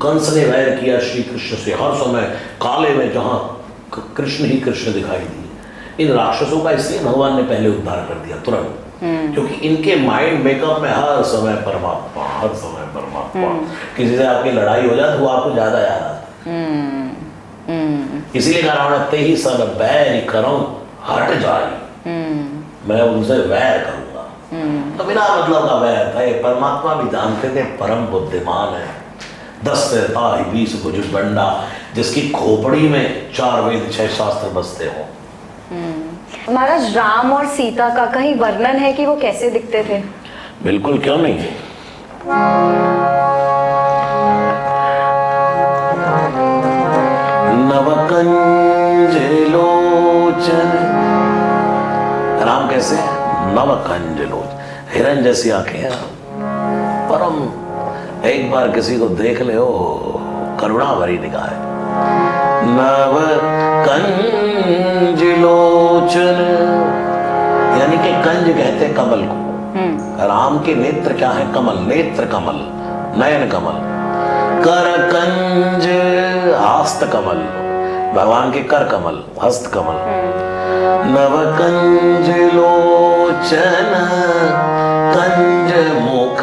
कंस ने वैर किया श्री कृष्ण से, हर समय काले में जहां कृष्ण ही कृष्ण दिखाई दिए। इन राक्षसों का इसलिए भगवान ने पहले उद्धार कर दिया तुरंत, क्योंकि इनके माइंड मेकअप में हर समय परमात्मा, हर समय परमात्मा। किसी से आपकी लड़ाई हो जाए तो वो आपको ज्यादा याद आता है। इसीलिए कहा रावण ते ही सब बैर करो हट जाए, मैं उनसे वैर करूंगा। तो बिना मतलब का वैर था। परमात्मा भी जानते थे परम बुद्धिमान है, दस्ते ताही 20 भुज बंडा, जिसकी खोपड़ी में 4 वेद 6 शास्त्र बसते हो। महाराज, राम और सीता का कहीं वर्णन है कि वो कैसे दिखते थे? बिल्कुल, क्यों नहीं। नवकंज लोचन, राम कैसे है? नवकंज लोचन, हिरन जैसी आंखें हैं, परम एक बार किसी को देख ले हो, करुणा भरी निगाह। नव कंज लोचन, यानी कि कंज कहते कमल को। राम के नेत्र क्या है? कमल, नेत्र कमल, नयन कमल। कर कंज, हस्त कमल, भगवान के कर कमल, हस्त कमल। नव कंज लोचन, कंज मुख,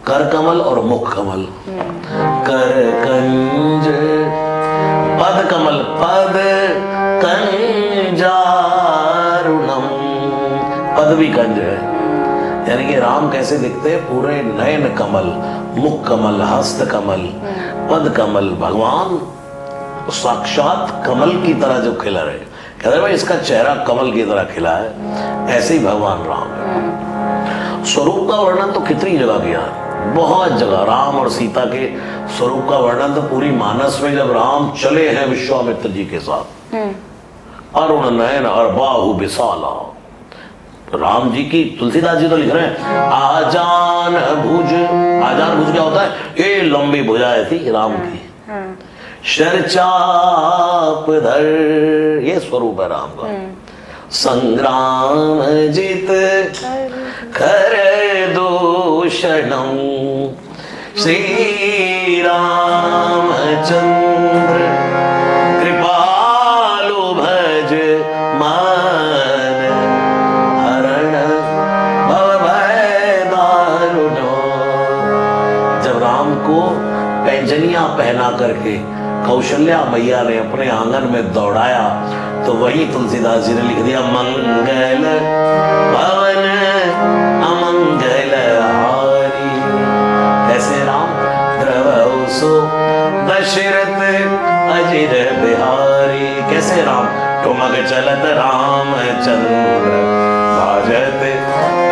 कर कमल और मुख कमल। कर कंज, पद कमल, पद कंजारुणम, पद भी कंज है। यानी कि राम कैसे दिखते हैं? पूरे नयन कमल, मुख कमल, हस्त कमल, पद कमल। भगवान साक्षात कमल की तरह जो खिला रहे, कहते हैं भाई इसका चेहरा कमल की तरह खिला है, ऐसे ही भगवान राम है। स्वरूप का वर्णन तो कितनी जगह किया है, बहुत जगह। राम और सीता के स्वरूप का वर्णन तो पूरी मानस में, जब राम चले हैं विश्वामित्र जी के साथ, अरुण नयन और बाहु विशाला। राम जी की, तुलसीदास जी तो लिख रहे हैं आजान भुज। आजान भुज क्या होता है? ये लंबी भुजाएं थी राम की। शरचाप धर, ये स्वरूप है राम का। संग्राम जित खर दूषणम, श्री रामचंद्र कृपालु भज मान, हरण भव भय दारुणो। जब राम को पैंजनियां पहना करके कौशल्या मैया ने अपने आंगन में दौड़ाया, तो वही तुलसीदास जी ने लिख दिया मंगल भवन अमंगल हारी। कैसे राम? द्रवहु सो दशरथ अजिर बिहारी। कैसे राम? ठुमक चलत रामचंद्र भाजत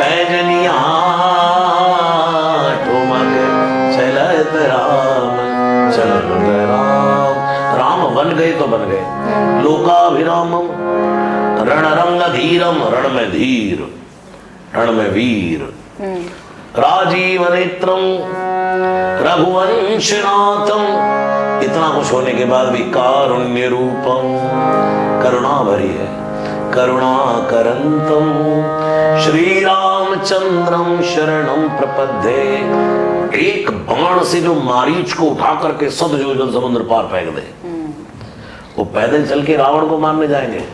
पैजनिया, ठुमक चलत रामचंद्र। राम बन गए तो बन गए। लोकाभिरामम रणरंग धीरम, रण में धीर, रण में वीर। राजीव नेत्रम रघुवंशनाथम, इतना कुछ होने के बाद भी कारुण्य रूपम, करुणा भरी है। करुणा करंतम श्री रामचंद्रम शरणम प्रपद्ये। एक बाण से जो मारीच को उठा करके 7 योजन समुद्र पार फेंक दे, वो पैदल चल के रावण को मारने जाएंगे।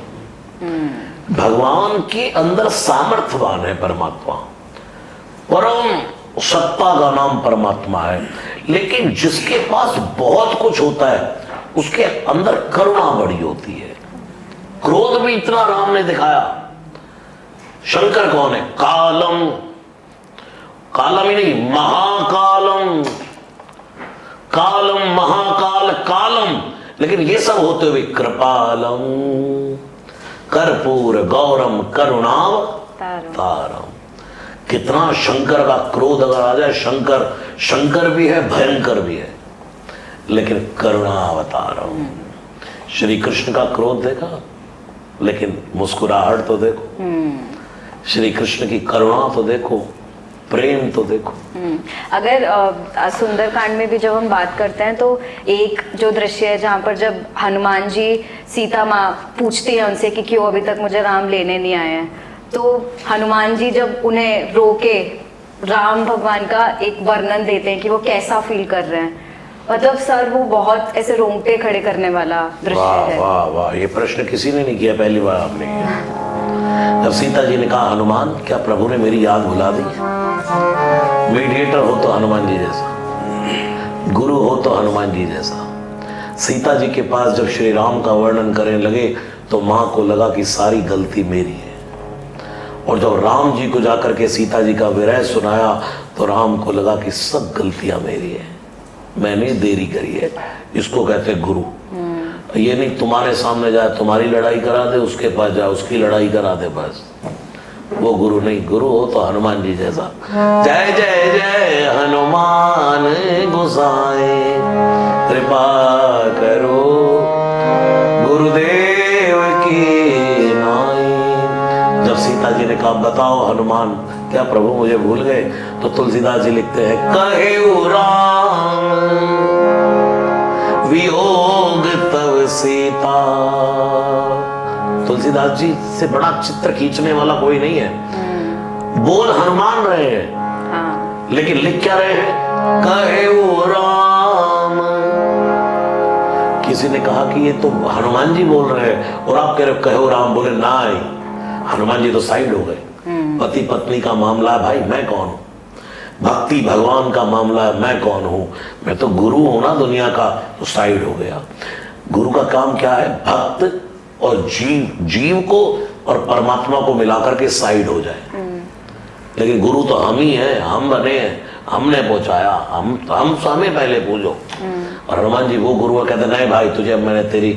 भगवान के अंदर सामर्थ्यवान है परमात्मा, परम सत्ता का नाम परमात्मा है। लेकिन जिसके पास बहुत कुछ होता है, उसके अंदर करुणा बड़ी होती है। क्रोध भी इतना राम ने दिखाया। शंकर कौन है? कालम, कालम ही नहीं, महाकालम। कालम, महाकाल, कालम, लेकिन ये सब होते हुए कृपालम, कर्पूर गौरम, करुणाव तारम। कितना शंकर का क्रोध अगर आ जाए, शंकर भी है, भयंकर भी है, लेकिन करुणावतारम। श्री कृष्ण का क्रोध देखा, लेकिन मुस्कुराहट तो देखो। श्री कृष्ण की करुणा तो देखो, प्रेम तो देखो। अगर सुंदरकांड में भी जब हम बात करते हैं, तो एक जो दृश्य है जहाँ पर जब हनुमान जी सीता माँ पूछती है उनसे कि क्यों अभी तक मुझे राम लेने नहीं आए हैं, तो हनुमान जी जब उन्हें रोके, राम भगवान का एक वर्णन देते हैं कि वो कैसा फील कर रहे हैं। मतलब सर, वो बहुत ऐसे रोंगटे खड़े करने वाला दृश्य है। वाह वाह, ये प्रश्न किसी ने नहीं किया, पहली बार आपने किया। जब सीता जी ने कहा हनुमान, क्या प्रभु ने मेरी याद भुला दी? मीडिएटर हो तो हनुमान जी जैसा, गुरु हो तो हनुमान जी जैसा। सीता जी के पास जब श्री राम का वर्णन करने लगे, तो माँ को लगा कि सारी गलती मेरी है। और जब राम जी को जाकर के सीता जी का विरह सुनाया, तो राम को लगा कि सब गलतियां मेरी है, मैंने देरी करी है। इसको कहते गुरु। ये नहीं तुम्हारे सामने जाए तुम्हारी लड़ाई करा दे, उसके पास जाए उसकी लड़ाई करा दे, बस वो गुरु नहीं। गुरु हो तो हनुमान जी जैसा। जय जय जय हनुमान गोसाई, कृपा करो गुरुदेव की नाई। जब सीता जी ने कहा बताओ हनुमान, क्या प्रभु मुझे भूल गए, तो तुलसीदास जी लिखते हैं कहे राम वियोग तव सीता। तुलसीदास जी से बड़ा चित्र खींचने वाला कोई नहीं है। बोल हनुमान रहे हैं, हाँ। लेकिन लिख क्या रहे हैं, कहे राम। किसी ने कहा कि ये तो हनुमान जी बोल रहे हैं और आप कह रहे हो कहो राम, बोले नहीं, हनुमान जी तो साइड हो गए। पति पत्नी का मामला है भाई, मैं कौन हूं? भक्ति भगवान का मामला है, मैं कौन हूं? मैं तो गुरु हूं ना दुनिया का, तो साइड हो गया। गुरु का काम क्या है, भक्त और जीव को और परमात्मा को मिलाकर के साइड हो जाए। लेकिन गुरु तो हम ही हैं, हम बने हैं, हमने पहुंचाया, हम हमें पहले पूजो। और हनुमान जी वो गुरु कहते नहीं भाई, तुझे मैंने तेरी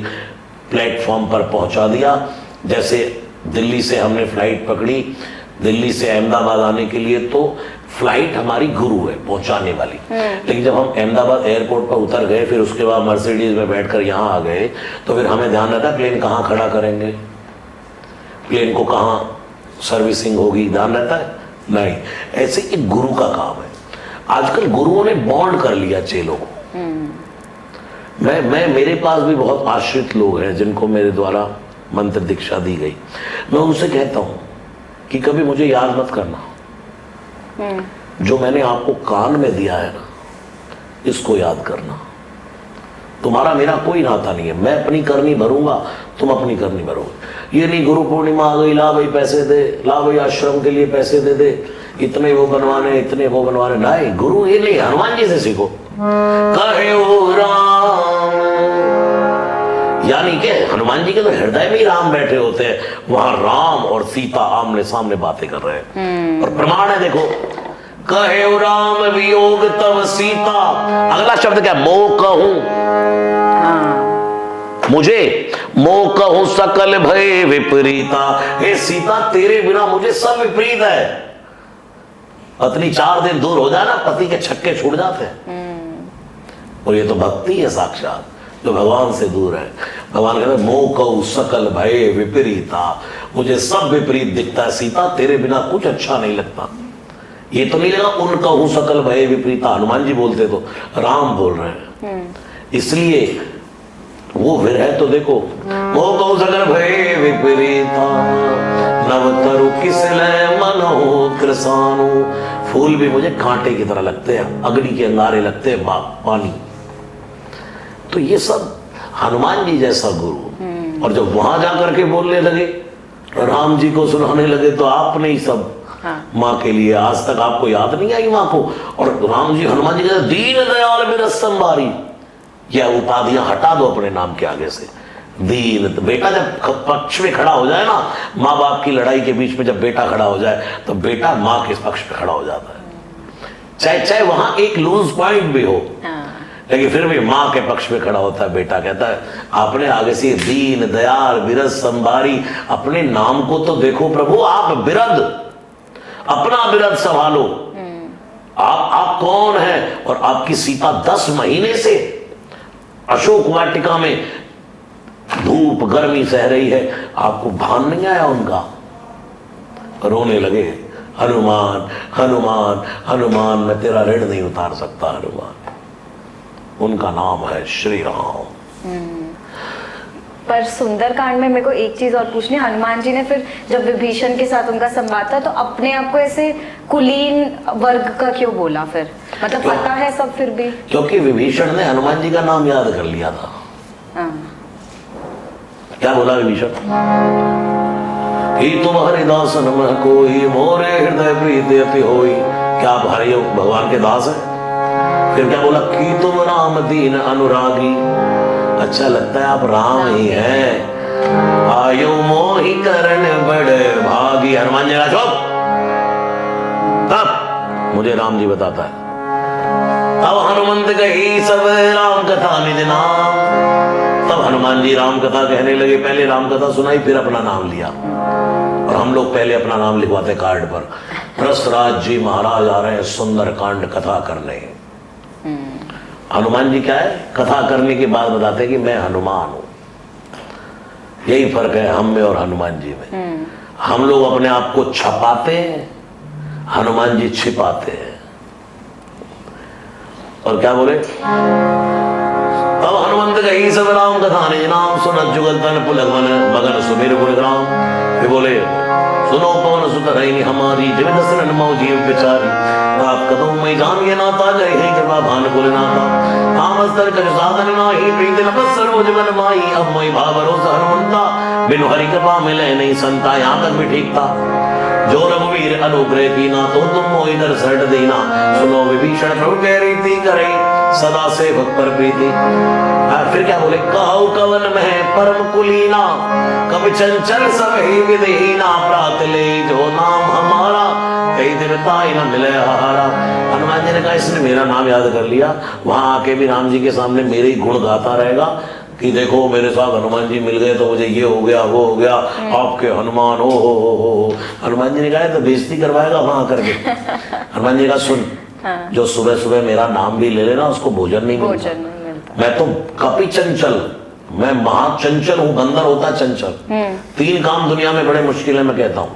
प्लेटफॉर्म पर पहुंचा दिया। जैसे दिल्ली से हमने फ्लाइट पकड़ी, दिल्ली से अहमदाबाद आने के लिए, तो फ्लाइट हमारी गुरु है पहुंचाने वाली। लेकिन जब हम अहमदाबाद एयरपोर्ट पर उतर गए, फिर उसके बाद मर्सिडीज में बैठकर यहाँ आ गए, तो फिर हमें ध्यान रहता है प्लेन कहाँ खड़ा करेंगे, प्लेन को कहाँ सर्विसिंग होगी, ध्यान रहता है नहीं। ऐसे एक गुरु का काम है। आजकल गुरुओं ने बॉन्ड कर लिया चेलों को। मैं मेरे पास भी बहुत आश्रित लोग हैं जिनको मेरे द्वारा मंत्र दीक्षा दी गई। मैं उनसे कहता हूं कि कभी मुझे याद मत करना, जो मैंने आपको कान में दिया है ना, इसको याद करना। तुम्हारा मेरा कोई नाता नहीं है, मैं अपनी करनी भरूंगा, तुम अपनी करनी भरोगे। ये नहीं गुरु पूर्णिमा आ गई, ला भाई पैसे दे, ला भाई आश्रम के लिए पैसे दे दे, इतने वो बनवाने, इतने वो बनवाने। नहीं, गुरु ये नहीं, हनुमान जी से सीखो। कहे ओ राम, यानी कि हनुमान जी के तो हृदय में ही राम बैठे होते हैं, वहां राम और सीता आमने सामने बातें कर रहे हैं। और प्रमाण है देखो, कहे राम वियोग तव सीता। अगला शब्द क्या, मोह कहूं, मुझे मोह कहूं सकल भय विपरीता। हे सीता, तेरे बिना मुझे सब विपरीत है। पत्नी 4 दिन दूर हो जाए ना, पति के छक्के छूट जाते हैं। और ये तो भक्ति है साक्षात, जो भगवान से दूर है। भगवान कहते हैं मोह कहूं सकल भय विपरीता, मुझे सब विपरीत दिखता है सीता, तेरे बिना कुछ अच्छा नहीं लगता। ये तो नहीं लगा उन कहूं सकल भय विपरीता, हनुमान जी बोलते तो राम बोल रहे हैं। इसलिए वो विरह तो देखो, मोह कहूं सकल भय विपरीता, नव तरु किसले मन हो कृसानु। फूल भी मुझे कांटे की तरह लगते हैं, अग्नि के अंगारे लगते हैं, पानी। तो ये सब हनुमान जी जैसा गुरु। और जब वहां जाकर के बोलने लगे, राम जी को सुनाने लगे, तो आपने ही सब माँ के लिए, आज तक आपको याद नहीं आई माँ को। और राम जी हनुमान जी कहते दीन दयाल बिरस्तंबारी, यह उपाधियां हटा दो अपने नाम के आगे से। दीन, बेटा जब पक्ष में खड़ा हो जाए ना, माँ बाप की लड़ाई के बीच में जब बेटा खड़ा हो जाए, तो बेटा माँ के पक्ष में खड़ा हो जाता है। चाहे वहां एक लूज पॉइंट भी हो, लेकिन फिर भी माँ के पक्ष में खड़ा होता है बेटा। कहता है आपने आगे से दीन दयाल बिरद संभारी, अपने नाम को तो देखो प्रभु, आप बिरद, अपना बिरद संभालो। आप कौन है? और आपकी सीता 10 महीने से अशोक वाटिका में धूप गर्मी सह रही है, आपको भान नहीं आया उनका? रोने लगे, हनुमान हनुमान हनुमान, मैं तेरा ऋण नहीं उतार सकता हनुमान। उनका नाम है श्री राम। पर सुंदरकांड में मेरे को एक चीज और पूछनी, हनुमान जी ने फिर जब विभीषण के साथ उनका संवाद था, तो अपने आप को ऐसे कुलीन वर्ग का क्यों बोला फिर? मतलब पता है सब फिर भी? क्योंकि विभीषण ने हनुमान जी का नाम याद कर लिया था। क्या बोला विभीषण? ही तुम्हारे दासन में कोई, मोरे हृदय प्रीति अति होई। क्या आप हरि भगवान के दास हैं? फिर क्या बोला? कि तुम राम दीन अनुरागी। अच्छा लगता है आप राम ही हैं। आयु मोहि करण बड़े भागी। हनुमान जी चुप, तब मुझे राम जी बताता है। तब हनुमंत कही सब राम कथा निज नाम। तब हनुमान जी राम कथा कहने लगे। पहले राम कथा सुनाई, फिर अपना नाम लिया। और हम लोग पहले अपना नाम लिखवाते कार्ड पर। प्रसराज जी महाराज आ रहे हैं सुंदर कांड कथा करने। हनुमान जी क्या है, कथा करने के बाद बताते हैं कि मैं हनुमान हूं। यही फर्क है हम में और हनुमान जी में। हम लोग अपने आप को छपाते हैं, हनुमान जी छिपाते हैं। और क्या बोले, तब हनुमंत कही सब राम कथा निज नाम। सुनत जुगल तन पुलक मन मगन सुमेर गुणग्राम। फिर बोले, सुनो पवन सुत रही हमारी, जिव दसन मौ जीव बिचारी। आप कदों में जानिए नाता, गए हैं कृपा भान कुल नाता। तामस तर कछ साधन नाही, प्रीति न बस सरोज मन माई। अब मोहि भाव भरोसा हनुमंता, बिनु हरि कृपा मिले नहीं संता। यहाँ तक भी ठीक था। जो रघुवीर अनुग्रह कीना, तो तुम मोहि दर शरण देना। सुनो विभीषण प्रभु कह रीति करे, सदा सेवक पर प्रीति। फिर क्या बोले, कहो कवन में परम कुलीना, कभी चंचल सब ही विदेहीना। प्रात ले जो नाम हमारा, कई दिन ताई न मिले हारा। हनुमान जी ने कहा इसने मेरा नाम याद कर लिया, वहां आके भी राम जी के सामने मेरे ही गुण गाता रहेगा कि देखो मेरे साथ हनुमान जी मिल गए तो मुझे ये हो गया वो हो गया, आपके हनुमान हो। हनुमान जी ने कहा तो बेइज्जती करवाएगा वहां करके। हनुमान जी ने कहा सुन, जो सुबह सुबह मेरा नाम भी ले लेना उसको भोजन नहीं मिलता। मैं तो कपि चंचल, मैं महाचंचल हूँ। बंदर होता है चंचल। 3 काम दुनिया में बड़े मुश्किल है, मैं कहता हूँ।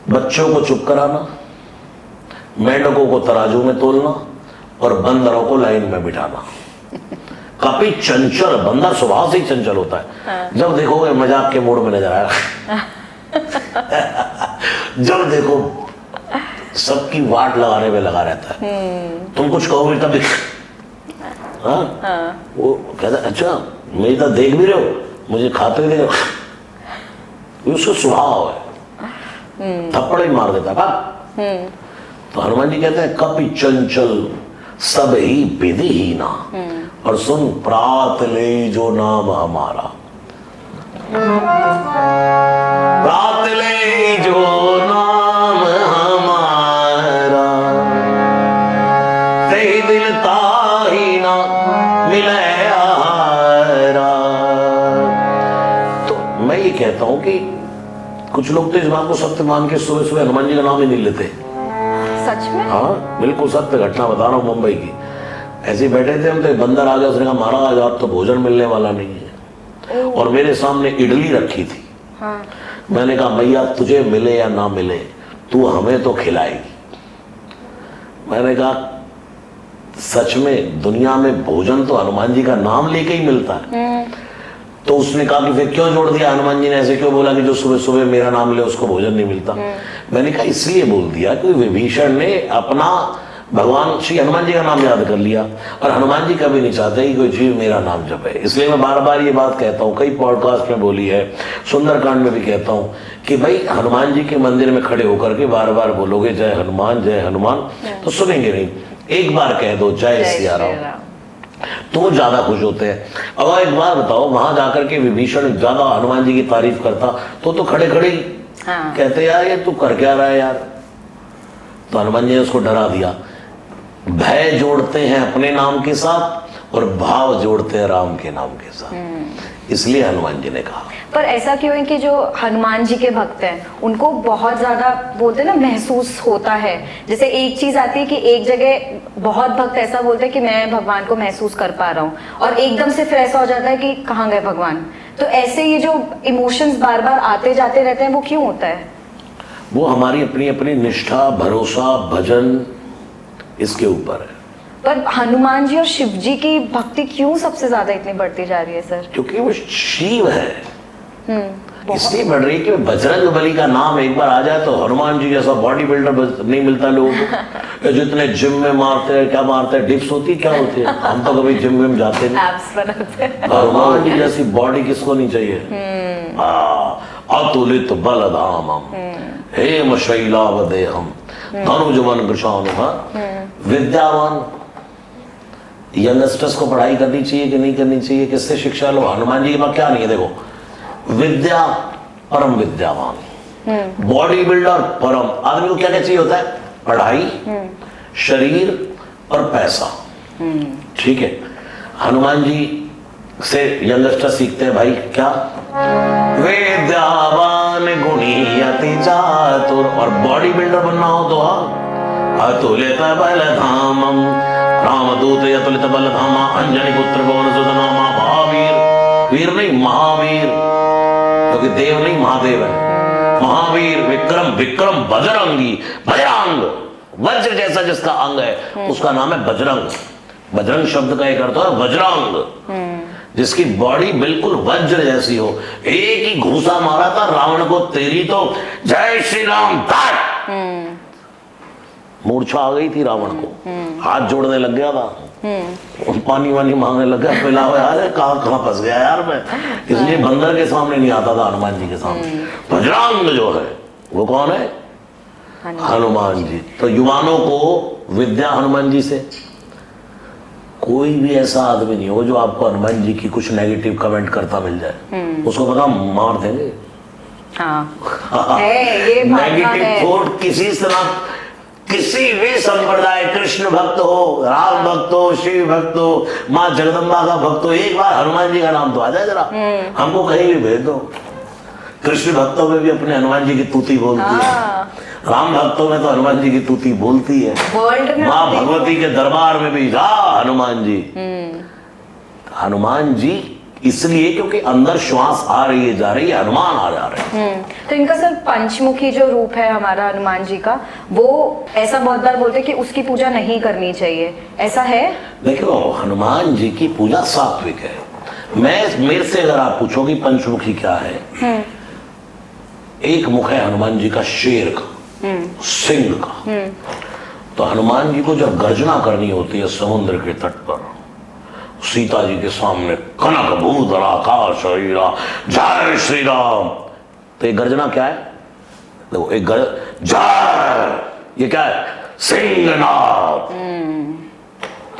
बच्चों को चुप कराना, मेंढकों को तराजू में तोलना, और बंदरों को लाइन में बिठाना। कपि चंचल, बंदर स्वभाव से ही चंचल होता है। जब देखोगे मजाक के मूड में नजर आएगा। जब देखो सबकी वाट लगाने में लगा रहता है। तुम कुछ कहोगे तब वो कहता अच्छा मेरी तो देख भी रहे हो, मुझे खाते दे, उसका स्वभाव है। थप्पड़ ही मार देता है। तो हनुमान जी कहते हैं कपि चंचल सब ही विधिहीना, और सुन प्रात ले जो नाम हमारा। प्रात ले जो नाम हमारा, तेहि दिन ताहि ना मिले आहारा। तो मैं ये कहता हूं कि कुछ लोग तो इस बात को सत्य मान के सुबह सुबह हनुमान जी का नाम ही नहीं लेते। सच में? हाँ बिल्कुल सत्य घटना बता रहा हूँ मुंबई की। ऐसे बैठे थे हम, तो बंदर आ गया, उसने कहा महाराज आप तो भोजन मिलने वाला नहीं है। और मेरे सामने इडली रखी थी। हाँ। मैंने कहा भैया तुझे मिले या ना मिले तू हमें तो खिलाएगी। मैंने कहा सच में दुनिया में भोजन तो हनुमान जी का नाम लेके ही मिलता है। तो उसने कहा कि फिर क्यों जोड़ दिया हनुमान जी ने, ऐसे क्यों बोला कि जो सुबह सुबह मेरा नाम ले उसको भोजन नहीं मिलता। मैंने कहा इसलिए बोल दिया कि विभीषण ने अपना भगवान श्री हनुमान जी का नाम याद कर लिया, और हनुमान जी कभी नहीं चाहते कि कोई जीव मेरा नाम जपे। इसलिए मैं बार बार ये बात कहता हूँ, कई पॉडकास्ट में बोली है, सुंदरकांड में भी कहता हूँ कि भाई हनुमान जी के मंदिर में खड़े होकर के बार बार बोलोगे जय हनुमान तो सुनेंगे नहीं। एक बार कह दो जय सिया राम तो ज्यादा खुश होते हैं। अब एक बार बताओ, वहां जाकर के विभीषण ज्यादा हनुमान जी की तारीफ करता तो खड़े खड़े ही कहते यार ये तू कर क्या रहा है यार। तो हनुमान जी ने उसको डरा दिया। भय जोड़ते हैं अपने नाम के साथ और भाव जोड़ते हैं राम के नाम के साथ, इसलिए हनुमान जी ने कहा। पर ऐसा क्यों है कि जो हनुमान जी के भक्त हैं उनको बहुत ज्यादा बोलते हैं ना महसूस होता है। जैसे एक चीज आती है कि एक जगह बहुत भक्त ऐसा बोलते हैं कि मैं भगवान को महसूस कर पा रहा हूँ, और एकदम से फिर ऐसा हो जाता है कि कहाँ गए भगवान। तो ऐसे ये जो इमोशंस बार बार आते जाते रहते हैं वो क्यों होता है? वो हमारी अपनी अपनी निष्ठा, भरोसा, भजन इसके ऊपर है। पर हनुमान जी और शिव जी की भक्ति क्यों सबसे ज्यादा इतनी बढ़ती जा रही है सर? क्योंकि वो शिव है इसलिए बढ़ रही है कि बजरंग बली का नाम एक बार आ जाए तो हनुमान जी जैसा बॉडी बिल्डर नहीं मिलता लोगों को। जितने जिम में मारते हैं, क्या मारते हैं, डिप्स होती क्या होती है, हम तो कभी जिम में जाते नहीं। हनुमान जी जैसी बॉडी किसको नहीं चाहिए। अतुलित बलधामम हेम शैलावदेहम धनुजवन कृशानुम। विद्यावान यंगस्टर्स को पढ़ाई करनी चाहिए कि नहीं करनी चाहिए, किससे शिक्षा लो? हनुमान जी के पास क्या नहीं है, देखो विद्या परम विद्यावान, बॉडी बिल्डर परम। आदमी को क्या क्या चाहिए होता है? पढ़ाई, शरीर और पैसा। ठीक है, हनुमान जी से यंगस्टर सीखते हैं भाई क्या, विद्यावान गुणी अति चातुर। और बॉडी बिल्डर बनना हो तो अतुलित बलधामम रामदूत अतुलित बलधामा अंजनी पुत्र पवन सुत नामा महावीर। वीर नहीं महावीर, क्योंकि देव नहीं महादेव है। महावीर विक्रम विक्रम बजरंगी, बजरंग वज्र जैसा जिसका अंग है उसका नाम है बजरंग। बजरंग शब्द का एक अर्थ है वज्रांग, जिसकी बॉडी बिल्कुल वज्र जैसी हो। एक ही घूसा मारा था रावण को, तेरी तो जय श्री राम मूर्छा आ गई थी रावण को, हाथ जोड़ने लग गया था, पानी वानी मांगने लग गया, पिलाओ यार, कहाँ फंस गया यार मैं। इसलिए बंदर के सामने नहीं आता था हनुमान जी के सामने। बजरंग जो है वो कौन है, हनुमान जी। तो युवानों को विद्या हनुमान जी से। कोई भी ऐसा आदमी नहीं हो जो आपको हनुमान जी की कुछ नेगेटिव कमेंट करता मिल जाए, उसको पता मार देंगे। नेगेटिव थॉट किसी तरह, किसी भी संप्रदाय, कृष्ण भक्त हो, राम भक्त हो, शिव भक्त हो, माँ जगदम्बा का भक्त हो, एक बार हनुमान जी का नाम तो आ जाए जरा, हमको कहीं भी भेज दो। कृष्ण भक्तों में भी अपने हनुमान जी की तूती बोलती है, राम भक्तों में तो हनुमान जी की तूती बोलती है, माँ भगवती के दरबार में भी जा हनुमान जी। हनुमान जी इसलिए क्योंकि अंदर श्वास आ रही है, जा रही है, हनुमान आ जा रहे हैं। तो इनका सर पंचमुखी जो रूप है हमारा हनुमान जी का, वो ऐसा बहुत बार बोलते हैं कि उसकी पूजा नहीं करनी चाहिए, ऐसा है? देखो हनुमान जी की पूजा सात्विक है। मेरे से अगर आप पूछोगे पंचमुखी क्या है, एक मुख है हनुमान जी का शेर का, सिंह का। तो हनुमान जी को जब गर्जना करनी होती है समुद्र के तट पर, सीता जी के सामने, कनक भूधर आकाश जय श्री राम, तो ये गर्जना क्या है, देखो एक जय, ये क्या है, सिंहनाद।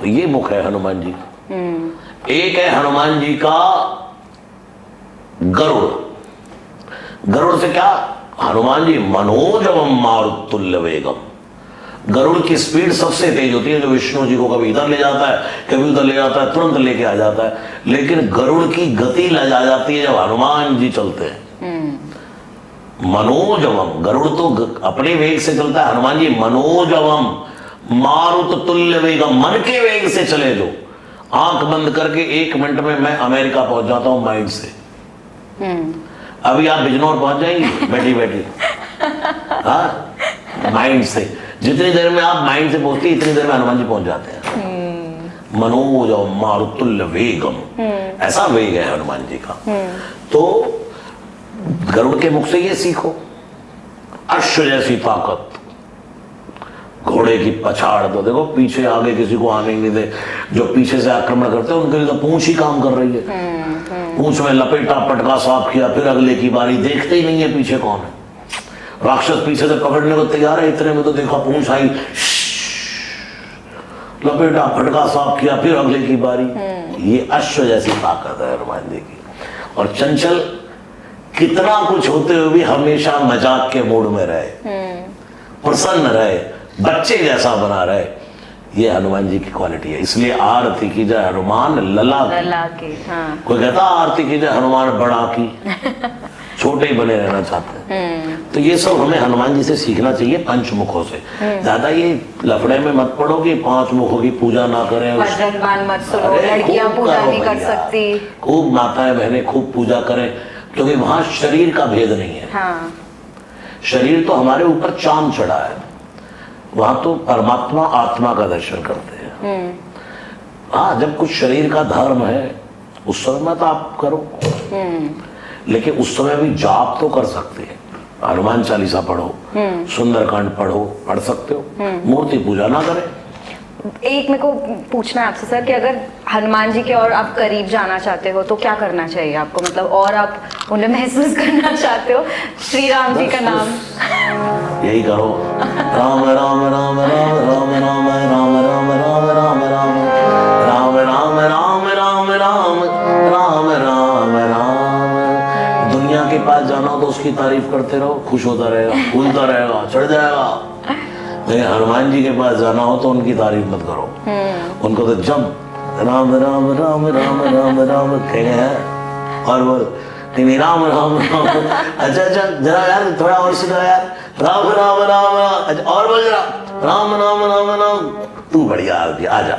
तो ये मुख है हनुमान जी। एक है हनुमान जी का गरुड़। गरुड़ से क्या, हनुमान जी मनोजवम मारुतुल्य वेगम। गरुड़ की स्पीड सबसे तेज होती है, जो विष्णु जी को कभी इधर ले जाता है, कभी उधर ले जाता है, तुरंत लेके आ जाता है। लेकिन गरुड़ की गति लग जाती है जब हनुमान जी चलते हैं। मनोजवम, गरुड़ तो अपने वेग से चलता है, हनुमान जी मनोजवम मारुत तुल्य वेगम, मन के वेग से चले। जो आंख बंद करके 1 मिनट में मैं अमेरिका पहुंच जाता हूं माइंड से। अभी आप बिजनौर पहुंच जाएंगे बैठी बैठी, हाँ माइंड से। जितनी देर में आप माइंड से पहुंचते इतनी देर में हनुमान जी पहुंच जाते हैं। मनोज और मारुतुल्य वेगम, ऐसा वेग है हनुमान जी का। तो गरुड़ के मुख से ये सीखो, अश्व जैसी ताकत, घोड़े की पछाड़। तो देखो पीछे आगे किसी को आने नहीं दे, जो पीछे से आक्रमण करते हैं उनके लिए तो पूंछ ही काम कर रही है। पूंछ में लपेटा, पटका साफ किया, फिर अगले की बारी, देखते ही नहीं है पीछे कौन है। राक्षस पीछे से पकड़ने को तैयार है, इतने में तो देखा पूंछ आई, लपेटा, फटका साफ किया, फिर अगले की बारी। ये अश्व जैसी ताकत है हनुमान जी की। और चंचल कितना कुछ होते हुए भी हमेशा मजाक के मूड में रहे, प्रसन्न रहे, बच्चे जैसा बना रहे, ये हनुमान जी की क्वालिटी है। इसलिए आरती की जय हनुमान लला की। हाँ। कोई कहता आरती की जय हनुमान बड़ा की, छोटे ही बने रहना चाहते हैं। तो ये सब हमें हनुमान जी से सीखना चाहिए, पंचमुखों से। ज्यादा ये लफड़े में मत पड़ो कि 5 मुखों की पूजा ना करें, मत सुनो, लड़कियां पूजा नहीं कर सकती। खूब माताएं बहनें खूब पूजा करें, क्योंकि वहां शरीर का भेद नहीं है। हाँ। शरीर तो हमारे ऊपर चांद चढ़ा है, वहां तो परमात्मा आत्मा का दर्शन करते हैं। हाँ, जब कुछ शरीर का धर्म है उस समय तो आप करो, लेकिन उस समय भी जाप तो कर सकते हैं। हनुमान चालीसा पढ़ो, सुंदरकांड पढ़ो, पढ़ सकते हो। मूर्ति पूजा ना करें। एक मेरे को पूछना है आपसे सर कि अगर हनुमान जी के और आप करीब जाना चाहते हो तो क्या करना चाहिए आपको, मतलब और आप उन्हें महसूस करना चाहते हो, श्री राम जी का नाम यही करो, राम राम राम राम राम राम राम राम राम राम राम राम राम राम राम राम राम राम राम। दुनिया के पास जाना हो तो उसकी तारीफ करते रहो, खुश होता रहेगा, फूलता रहेगा, चढ़ जाएगा। लेकिन हनुमान जी के पास जाना हो तो उनकी तारीफ मत करो। उनको तो जब राम राम राम राम राम राम कह गए हैं और बोल नहीं राम राम राम। अच्छा जरा यार थोड़ा और सुना यार, राम राम राम राम। अच्छा और बोल जरा राम राम राम राम। तू बढ़िया आजा आजा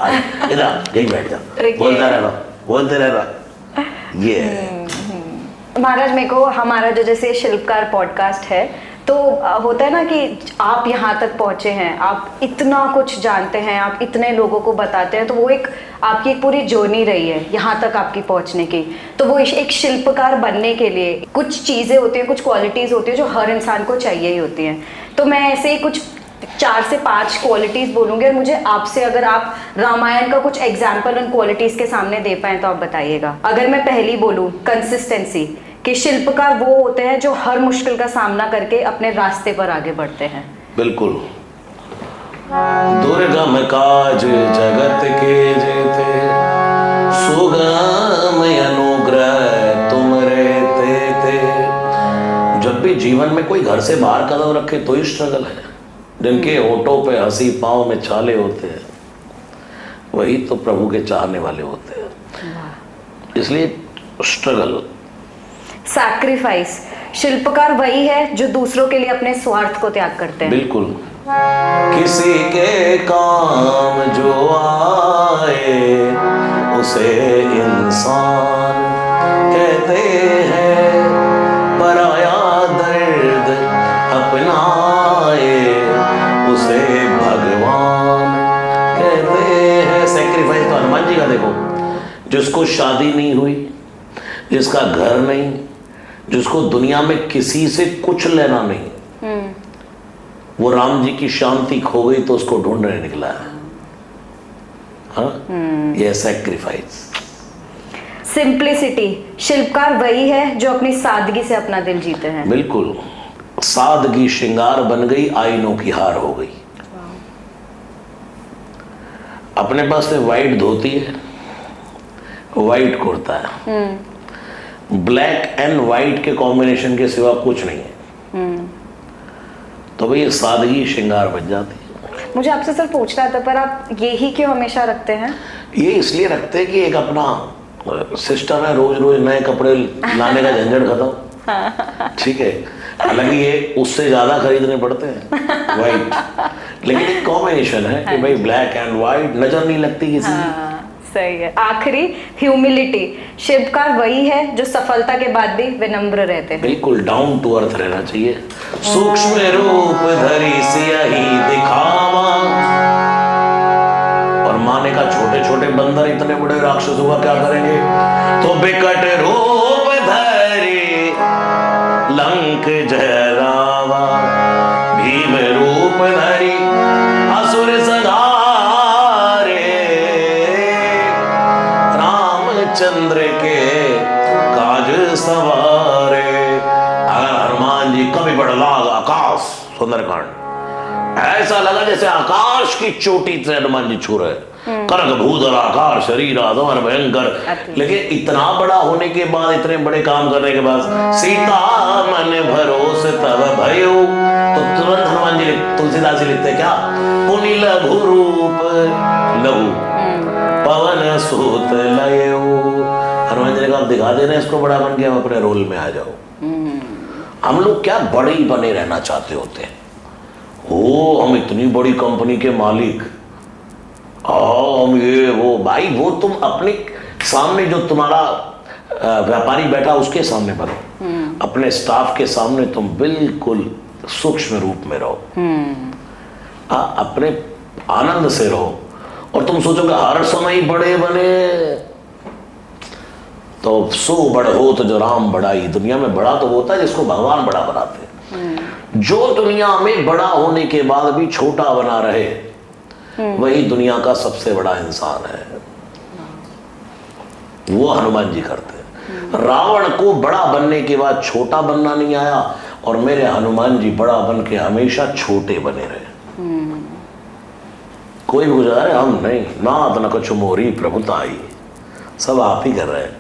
इधर यही बैठ जा, बोलते रहना। ये महाराज मेरे को हमारा जो जैसे शिल्पकार पॉडकास्ट है तो होता है ना कि आप यहाँ तक पहुँचे हैं, आप इतना कुछ जानते हैं, आप इतने लोगों को बताते हैं, तो वो एक आपकी एक पूरी जर्नी रही है यहाँ तक आपकी पहुँचने की। तो वो एक शिल्पकार बनने के लिए कुछ चीज़ें होती हैं, कुछ क्वालिटीज़ होती हैं जो हर इंसान को चाहिए ही होती हैं। तो मैं ऐसे ही कुछ 4 से 5 क्वालिटीज़ बोलूँगी और मुझे आपसे अगर आप रामायण का कुछ एग्जाम्पल उन क्वालिटीज़ के सामने दे पाएँ तो आप बताइएगा। अगर मैं पहली बोलूँ कंसिस्टेंसी, कि शिल्पकार वो होते हैं जो हर मुश्किल का सामना करके अपने रास्ते पर आगे बढ़ते हैं। बिल्कुल। दुर्गम काज जगत के जेते, सुगम अनुग्रह तुम रहते थे। जब भी जीवन में कोई घर से बाहर कदम रखे तो ही स्ट्रगल है। जिनके होठों पे हंसी, पाँव में छाले होते हैं, वही तो प्रभु के चाहने वाले होते हैं। इसलिए स्ट्रगल। सैक्रिफाइस, शिल्पकार वही है जो दूसरों के लिए अपने स्वार्थ को त्याग करते हैं। बिल्कुल। किसी के काम जो आए उसे इंसान कहते हैं, पराया दर्द अपनाए उसे भगवान कहते हैं। सैक्रिफाइस तो हनुमान जी का देखो, जिसको शादी नहीं हुई, जिसका घर नहीं, जिसको दुनिया में किसी से कुछ लेना नहीं, वो राम जी की शांति खो गई तो उसको ढूंढने निकला है। हाँ, ये सैक्रिफाइस। सिंप्लिसिटी, शिल्पकार वही है जो अपनी सादगी से अपना दिल जीते हैं। बिल्कुल। सादगी श्रृंगार बन गई, आईनों की हार हो गई। अपने पास में वाइट धोती है, वाइट कुर्ता है, ब्लैक एंड व्हाइट के कॉम्बिनेशन के सिवा कुछ नहीं है, तो भाई सादगी श्रृंगार बच जाती है। मुझे आपसे सर पूछना था, पर आप यही क्यों हमेशा रखते हैं? ये इसलिए रखते हैं कि एक अपना सिस्टम है, रोज रोज नए कपड़े लाने का झंझट खत्म। ठीक है, हालांकि ये उससे ज्यादा खरीदने पड़ते हैं व्हाइट, लेकिन एक कॉम्बिनेशन है कि भाई ब्लैक एंड व्हाइट नजर नहीं लगती किसी की। सही है। आखिरी, ह्यूमिलिटी, शिल्पकार वही है जो सफलता के बाद भी विनम्र रहते हैं। बिल्कुल डाउन टू अर्थ रहना चाहिए। सूक्ष्म रूप धरी सियाही दिखावा, और माने का छोटे छोटे बंदर इतने बड़े राक्षस हुआ क्या करेंगे, तो बिकट रूप धरी लंक जरावा, भीम रूप धरी असुर संहारे, चंद्र के काज सवारे। अगर हनुमान जी कभी बढ़ आकाश, सुंदरकांड, ऐसा लगा जैसे आकाश की चोटी से हनुमान जी छू रहे, करक भूधर आकार शरीर आदमर भयंकर। लेकिन इतना बड़ा होने के बाद, इतने बड़े काम करने के बाद, सीता मन भरोसे तब भयो, तो तुरंत हनुमान जी तुलसीदास जी लिखते क्या, पुनि लघु रूप लघु पवन सूत लयो। हनुमान जी ने कहा दिखा देना इसको बड़ा बन के, हम अपने रोल में आ जाओ। हम लोग क्या बड़े ही बने रहना चाहते होते हैं, ओ हम इतनी बड़ी कंपनी के मालिक, हम ये वो। भाई वो तुम अपने सामने जो तुम्हारा व्यापारी बैठा उसके सामने बनो, अपने स्टाफ के सामने तुम बिल्कुल सूक्ष्म रूप में रहो, अपने आनंद से रहो। और तुम सोचोगे हर समय बड़े बने, तो सो बड़ हो तो जो राम बड़ाई। दुनिया में बड़ा तो होता है जिसको भगवान बड़ा बनाते हैं। जो दुनिया में बड़ा होने के बाद भी छोटा बना रहे, वही दुनिया का सबसे बड़ा इंसान है। वो हनुमान जी करते हैं। रावण को बड़ा बनने के बाद छोटा बनना नहीं आया, और मेरे हनुमान जी बड़ा बन के हमेशा छोटे बने रहे। कोई भी गुजारे हम नहीं, नाथ न कछु मोरी प्रभुताई, सब आप ही कर रहे हैं,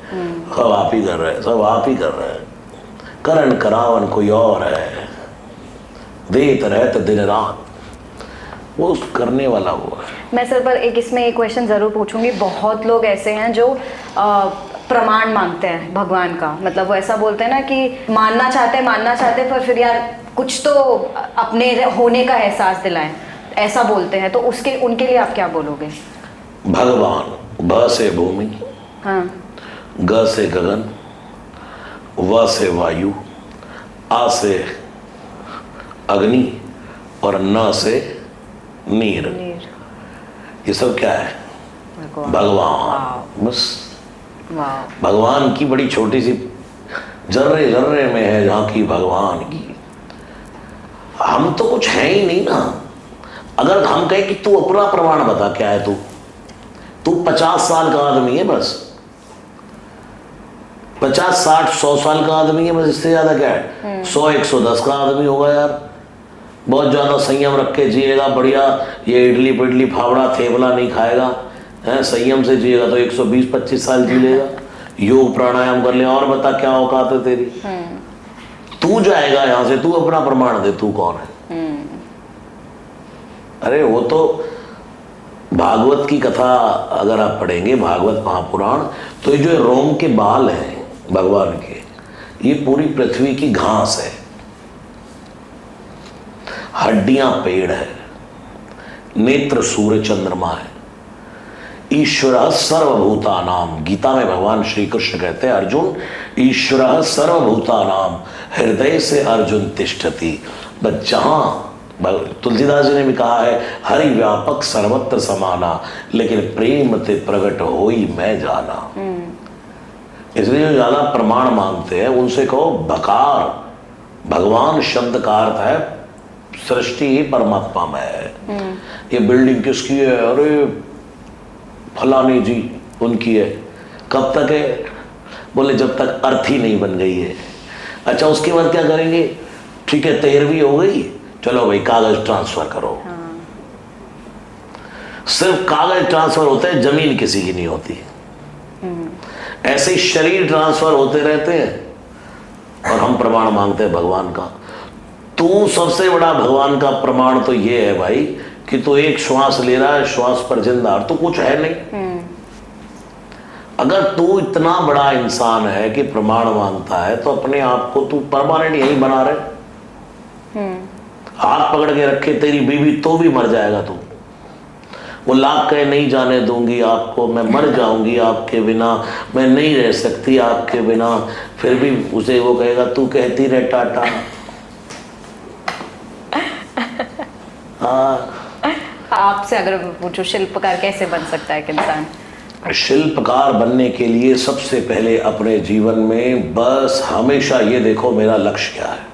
सब आप ही कर रहे हैं, सब आप ही कर रहे हैं। करण करावन कोई और है, देत रहत दिन रात, वो करने वाला वो है। मैं सर पर एक इसमें एक क्वेश्चन ज़रूर पूछूंगी। बहुत लोग ऐसे हैं जो प्रमाण मांगते हैं भगवान का, मतलब वो ऐसा बोलते हैं ना कि मानना चाहते पर फिर यार कुछ तो अपने होने का एहसास दिलाएं, ऐसा बोलते हैं, तो उसके उनके लिए आप क्या बोलोगे? भगवान, ब से भूमि, हाँ, ग से गगन, व से वायु, आ से अग्नि और न से नीर। ये सब क्या है? भगवान। बस भगवान की बड़ी छोटी सी जर्रे जर्रे में है झांकी भगवान की। हम तो कुछ है ही नहीं ना। अगर हम कहें कि तू अपना प्रमाण बता, क्या है तू 50 साल का आदमी है, बस 50 60 100 साल का आदमी है, बस इससे ज्यादा क्या है? 100 110 का आदमी होगा यार। बहुत ज्यादा संयम रख के जिएगा, बढ़िया ये इडली पिडली फावड़ा थेपला नहीं खाएगा, है संयम से जिएगा तो 120 25 साल जी लेगा। योग प्राणायाम कर ले, और बता क्या औकात है तेरी? तू जाएगा यहां से, तू अपना प्रमाण दे, तू कौन है? अरे वो तो भागवत की कथा अगर आप पढ़ेंगे, भागवत महापुराण, तो ये जो रोम के बाल हैं भगवान के, ये पूरी पृथ्वी की घास है, हड्डियां पेड़ है, नेत्र सूर्य चंद्रमा है। ईश्वर सर्वभूतानाम, गीता में भगवान श्री कृष्ण कहते हैं अर्जुन, ईश्वर सर्वभूतानाम हृदय से अर्जुन तिष्ठति। बस जहां तुलसीदास जी ने भी कहा है, हरि व्यापक सर्वत्र समाना, लेकिन प्रेम ते प्रगट होई मैं जाना। इसलिए जो ज्यादा प्रमाण मांगते हैं उनसे कहो भकार। भगवान शब्द का अर्थ है सृष्टि ही परमात्मा में है। ये बिल्डिंग किसकी है? अरे फलानी जी उनकी है। कब तक है? बोले जब तक अर्थ ही नहीं बन गई है। अच्छा उसके बाद क्या करेंगे? ठीक है 13वीं हो गई, चलो भाई कागज ट्रांसफर करो। सिर्फ कागज ट्रांसफर होते हैं, जमीन किसी की नहीं होती। ऐसे शरीर ट्रांसफर होते रहते हैं और हम प्रमाण मांगते हैं भगवान का। तू सबसे बड़ा भगवान का प्रमाण तो ये है भाई कि तू एक श्वास ले रहा है, श्वास पर जिंदा, तो कुछ है नहीं। अगर तू इतना बड़ा इंसान है कि प्रमाण मांगता है, तो अपने आप को तू परमानेंट यही बना रहे। हाथ पकड़ के रखे तेरी बीवी तो भी मर जाएगा तू। वो लाख कहे नहीं जाने दूंगी आपको, मैं मर जाऊंगी आपके बिना, मैं नहीं रह सकती आपके बिना, फिर भी उसे वो कहेगा तू कहती रहे टाटा। आपसे अगर पूछो शिल्पकार कैसे बन सकता है एक इंसान? शिल्पकार बनने के लिए सबसे पहले अपने जीवन में बस हमेशा ये देखो मेरा लक्ष्य क्या है।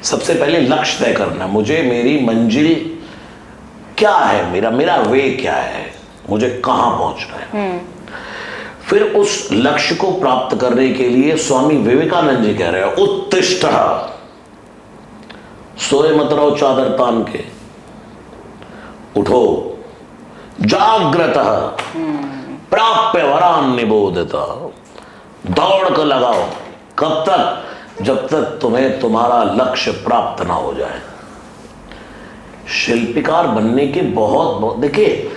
सबसे पहले लक्ष्य तय करना, मुझे मेरी मंजिल क्या है, मेरा वे क्या है, मुझे कहां पहुंचना है। फिर उस लक्ष्य को प्राप्त करने के लिए स्वामी विवेकानंद जी कह रहे हैं उत्तिष्ठ, सोए मत रहो चादर तान के, उठो, जागृत प्राप्य वरान निबोधता, दौड़ कर लगाओ। कब तक? जब तक तुम्हें तुम्हारा लक्ष्य प्राप्त ना हो जाए। शिल्पकार बनने के बहुत देखिए,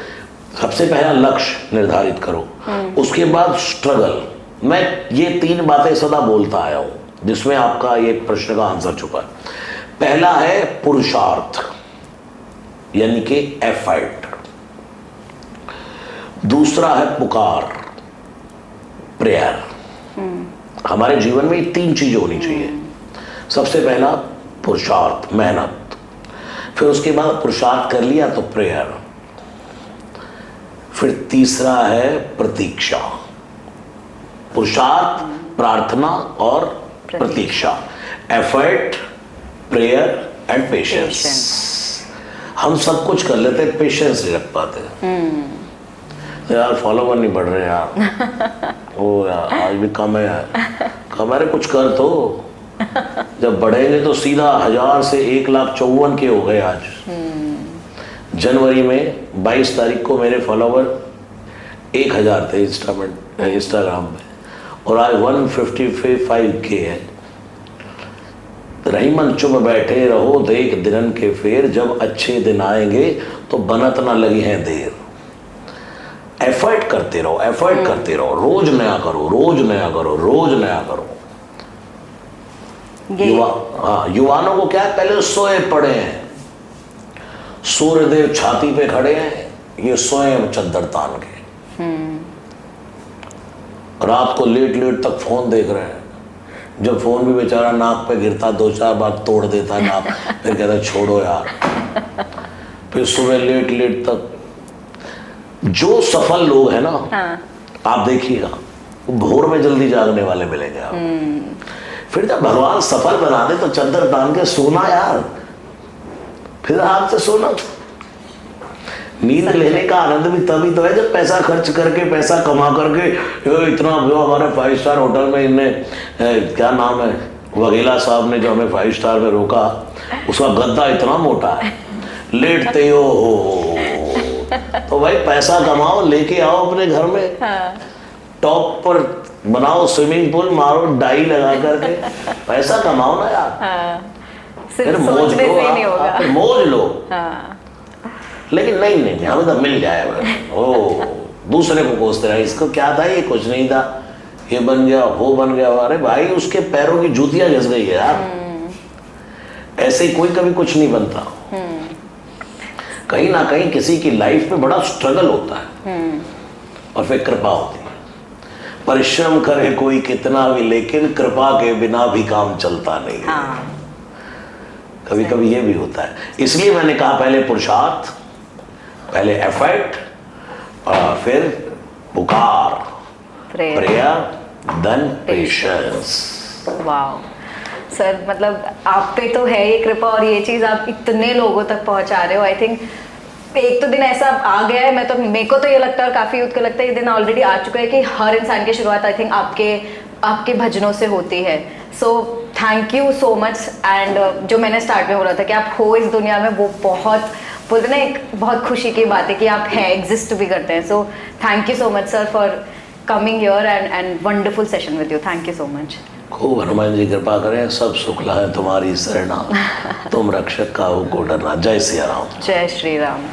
सबसे पहला लक्ष्य निर्धारित करो, उसके बाद स्ट्रगल। मैं ये 3 बातें सदा बोलता आया हूं जिसमें आपका ये प्रश्न का आंसर छुपा है। पहला है पुरुषार्थ, यानी कि एफर्ट। दूसरा है पुकार, प्रेयर। हमारे जीवन में 3 चीजें होनी चाहिए। सबसे पहला पुरुषार्थ, मेहनत, फिर उसके बाद पुरुषार्थ कर लिया तो प्रेयर, फिर तीसरा है प्रतीक्षा। पुरुषार्थ, प्रार्थना और प्रतीक्षा। Effort, prayer and patience. हम सब कुछ कर लेते हैं, पेशेंस नहीं रख पाते। यार फॉलोवर नहीं बढ़ रहे यार, ओ यार आज भी कम है यार, कम है, कुछ कर तो। जब बढ़ेंगे तो सीधा 1000 से 1,54,000 के हो गए आज। जनवरी में 22 तारीख को मेरे फॉलोवर 1000 थे इंस्टाग्राम पे, और आज 155 के है। रहीमन चुप बैठे रहो देख दिनन के फेर, जब अच्छे दिन आएंगे तो बनत ना लगी है देर। एफर्ट करते रहो, एफर्ट करते रहो, रोज नया करो, रोज नया करो, रोज नया करो। युवानों को क्या है, पहले सोए पड़े हैं, सूर्यदेव छाती पे खड़े हैं, ये सोए चद्दर तान के, रात को लेट लेट तक फोन देख रहे हैं। जब फोन भी बेचारा नाक पे गिरता 2-4 बार तोड़ देता नाक, फिर कहता छोड़ो यार। फिर सुबह लेट लेट तक। जो सफल लोग हैं ना, आप देखिएगा भोर में जल्दी जागने वाले मिलेंगे आप। फिर जब भगवान सफल बना दे तो चद्दर तान के सोना यार, फिर आपसे सोना। नींद लेने का आनंद भी तभी तो है जब पैसा खर्च करके, पैसा कमा करके, इतना जो हमारे 5 स्टार होटल में इनने क्या नाम है, वघेला साहब ने जो हमें 5 स्टार में रोका, उसका गद्दा इतना मोटा है, लेटते हो। तो भाई पैसा कमाओ, लेके आओ अपने घर में, टॉप पर बनाओ स्विमिंग पूल, मारो डाई लगा करके, पैसा कमाओ ना यार। फिर मौज लो, मौज लो। लेकिन नहीं हमें तो मिल जाए, ओ दूसरे को कोसते रहे, इसको क्या था, ये कुछ नहीं था, ये बन गया, वो बन गया। अरे भाई उसके पैरों की जूतियां घिस गई है यार। ऐसे ही कोई कभी कुछ नहीं बनता। कहीं ना कहीं किसी की लाइफ में बड़ा स्ट्रगल होता है और फिर कृपा होती है। परिश्रम करे कोई कितना भी, लेकिन कृपा के बिना भी काम चलता नहीं है। कभी कभी ये भी होता है। इसलिए मैंने कहा पहले पुरुषार्थ, पहले एफर्ट, और फिर पुकार, prayer, then patience. Wow sir, मतलब आप पे तो है ये कृपा, और ये चीज आप इतने लोगों तक पहुंचा रहे हो। आई थिंक एक तो दिन ऐसा आ गया है, मेरे को तो ये लगता है और काफी यूथ को लगता है ये दिन ऑलरेडी आ चुका है कि हर इंसान की शुरुआत आई थिंक आपके भजनों से होती है। सो thank you so much. And जो मैंने स्टार्ट में बोला था कि आप हो इस दुनिया में, वो बहुत बोलते ना एक बहुत खुशी की बात है कि आप हैं, एग्जिस्ट भी करते हैं। सो thank you so much sir for coming here and wonderful session with you. Thank you so much. खूब हनुमान जी कृपा करें, सब सुख है तुम्हारी शरणा, तुम रक्षक का हो को डरना। जय सिया राम। जय श्री राम।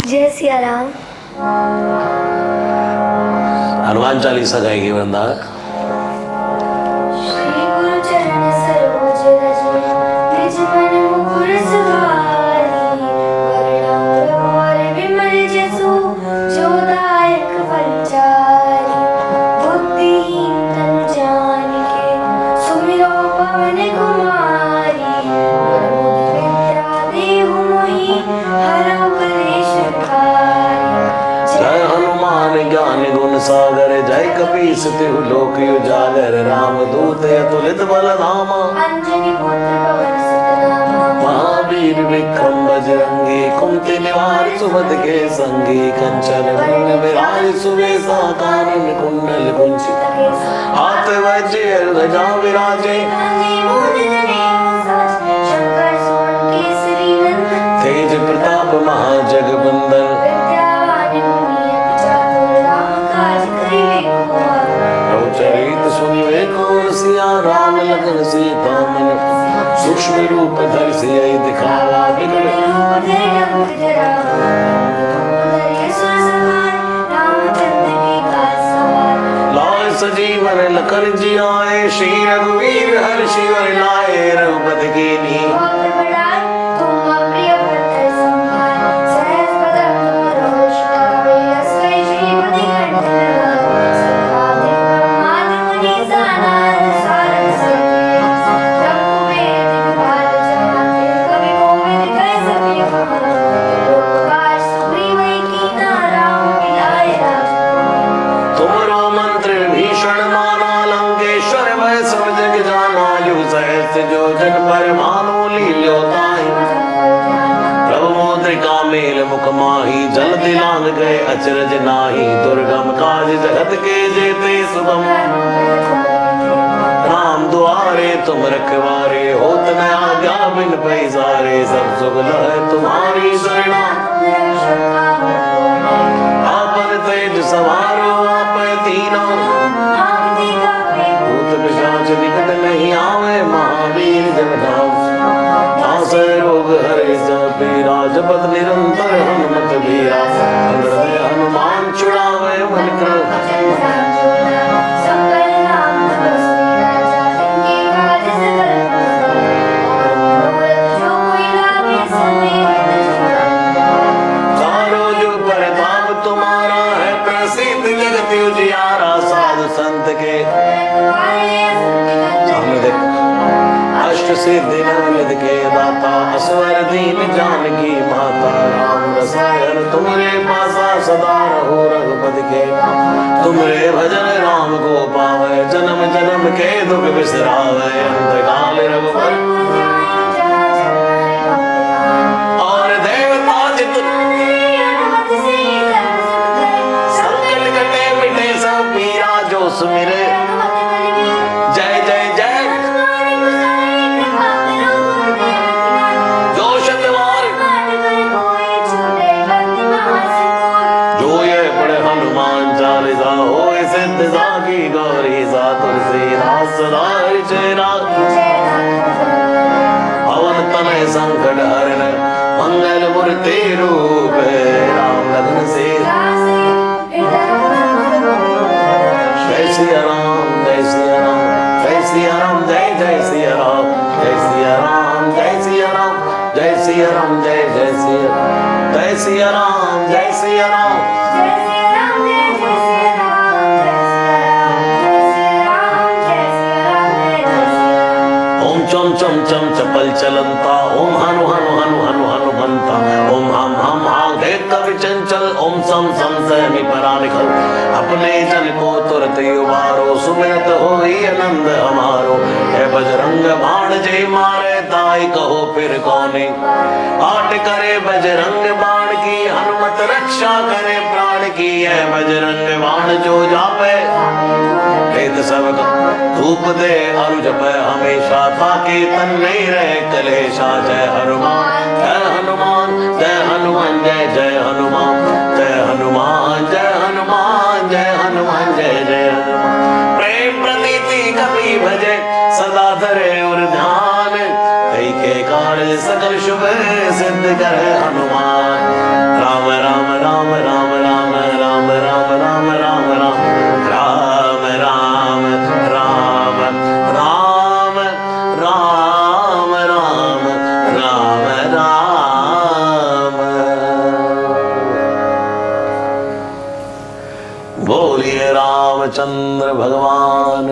जय सिया राम। हनुमान चालीसा गाएगी वृंदा। श्री गुरु चरण सरोज रज, निज मन मुकुर सुधारी, वरना रघुवर विमल जसु, जो दायक फलचारी। बुद्धिहीन तनु जानिके, सुमिरो पवन कुमारी, गुर बुद्धि विद्या देहु मोहि, हरौ कलेश विकारी। जय हनुमान ज्ञान गुण सागर, जय कपीस तिहु लोक उजागर। राम दूत अतुलित बल धामा, अंजनी पुत्र पवन सुत नामा। महावीर विक्रम बजरंगी, कुमति निवार सुमति के संगी। कंचन वरण विराज सुवेशा, कानन कुंडल कुंचित केसा। हाथ वज्र ध्वजा विराजे, शंकर सुवन केसरी नंदन। तेज प्रताप महाजगबंदन, विद्यावान गुणी अति चातुर। राम काज करिबे को आतुर। चरित सुनिबे को सिया राम लखन सीता मन। सूक्ष्म रूप धरि सियहि दिखावा, बिकट रूप धरि लंक जरावा। रूप धरि असुर संहार, रामचंद्र की काज सवार। लाए सजीवन लखन जियाए, श्री रघुवीर हर्षि वर लाए। रघुपति कीन्ही बहुत बड़ाई, तुम अप्रिय भरत संभार। सहज बदन तुम रोष गावे, अस कहि श्रीपति कंठ लगावे। सनकादिक ब्रह्मादि मुनीसा, नारद सारद सहित अहिसा। रघुवेद दिखपाल जाते, कवि कोविद कहि सके कहाते। लोककाज सुग्रीव कीन्हा, राम मिलाए राजधानी। तुमरो मंत्र भीषण माना, लंकेश्वर भय सब जग जाना। युग सहस्त्र जो जन पर भानु, लील्यो ताहि प्रभु मुद्रिका मेल मुख माही। जल दिलांग गए अचरज नाही, दुर्गम काज जगत के जेते सुगम। राम दुआरे तुम रखवारे, होत न आज्ञा बिन पैसारे। सब सुख लहै तुम्हारी शरणा, आपन तेज सवारो आप तीनों। भूत पिशाच मन करो वचन ध्यान जोड़ा संपन्न नाम तपस्वी राजा तिनके काज सकल पूर्ण और मनोरथ जो कोई लावे सब में चारों जुग प्रताप तुम्हारा है प्रसिद्ध जगत उजियारा साधु संत के सामने देख अष्ट सिद्धि नवनिधि के दाता असवर दीन जानकी माता राम रसायन तुमरे पासा सदा रहो रघुपति के तुमरे भजन राम को पावे जन्म जन्म के दुख बिसरावे अंत काल रघुपति और देवता चित संकट कटे मिटे सब पीरा जो सुमिरे जय जय जय जो शतवार जो ये पढ़े हनुमान चालीसा होए सिद्ध साखी गौरी सा तुलसीदास सदा चेरा पवन तनय संकट हरण मंगल मूर्ति रूप राम लखन से जय सिया राम जय सिया राम जय सिया राम जय जय सिया राम जय सिया राम जय सिया राम जय सिया राम जय जय सिया जय सिया राम जय सिया राम ओम चम चम चम चपल चलंता ओम हनु हनु हनु हनु हनुमंता ओम हम हम आगे कवि चंचल ओम सम सम सहमी परानिखल अपने जन को तुरत उबारो सुमिरत होई आनंद हमारो है बजरंग बाण जय मारे ताई कहो फिर कौने आट करे बजरंग बाण की हनुमत रक्षा करे प्राण की है बजरंग बाण जो जापे वेद सब धूप दे अरु जप हमेशा ताकि तन नहीं रहे कलेशा जय हनुमान जय हनुमान जय हनुमान जय जय हनुमान जय हनुमान जय हनुमान जय हनुमान जय जय हनुमान प्रेम प्रीति कपि भजे सदा धरे और ध्यान कई के कार्य सकल शुभ सिद्ध करे हनुमान राम राम राम राम राम राम राम राम राम राम राम राम राम राम राम राम राम राम बोलिए रामचंद्र भगवान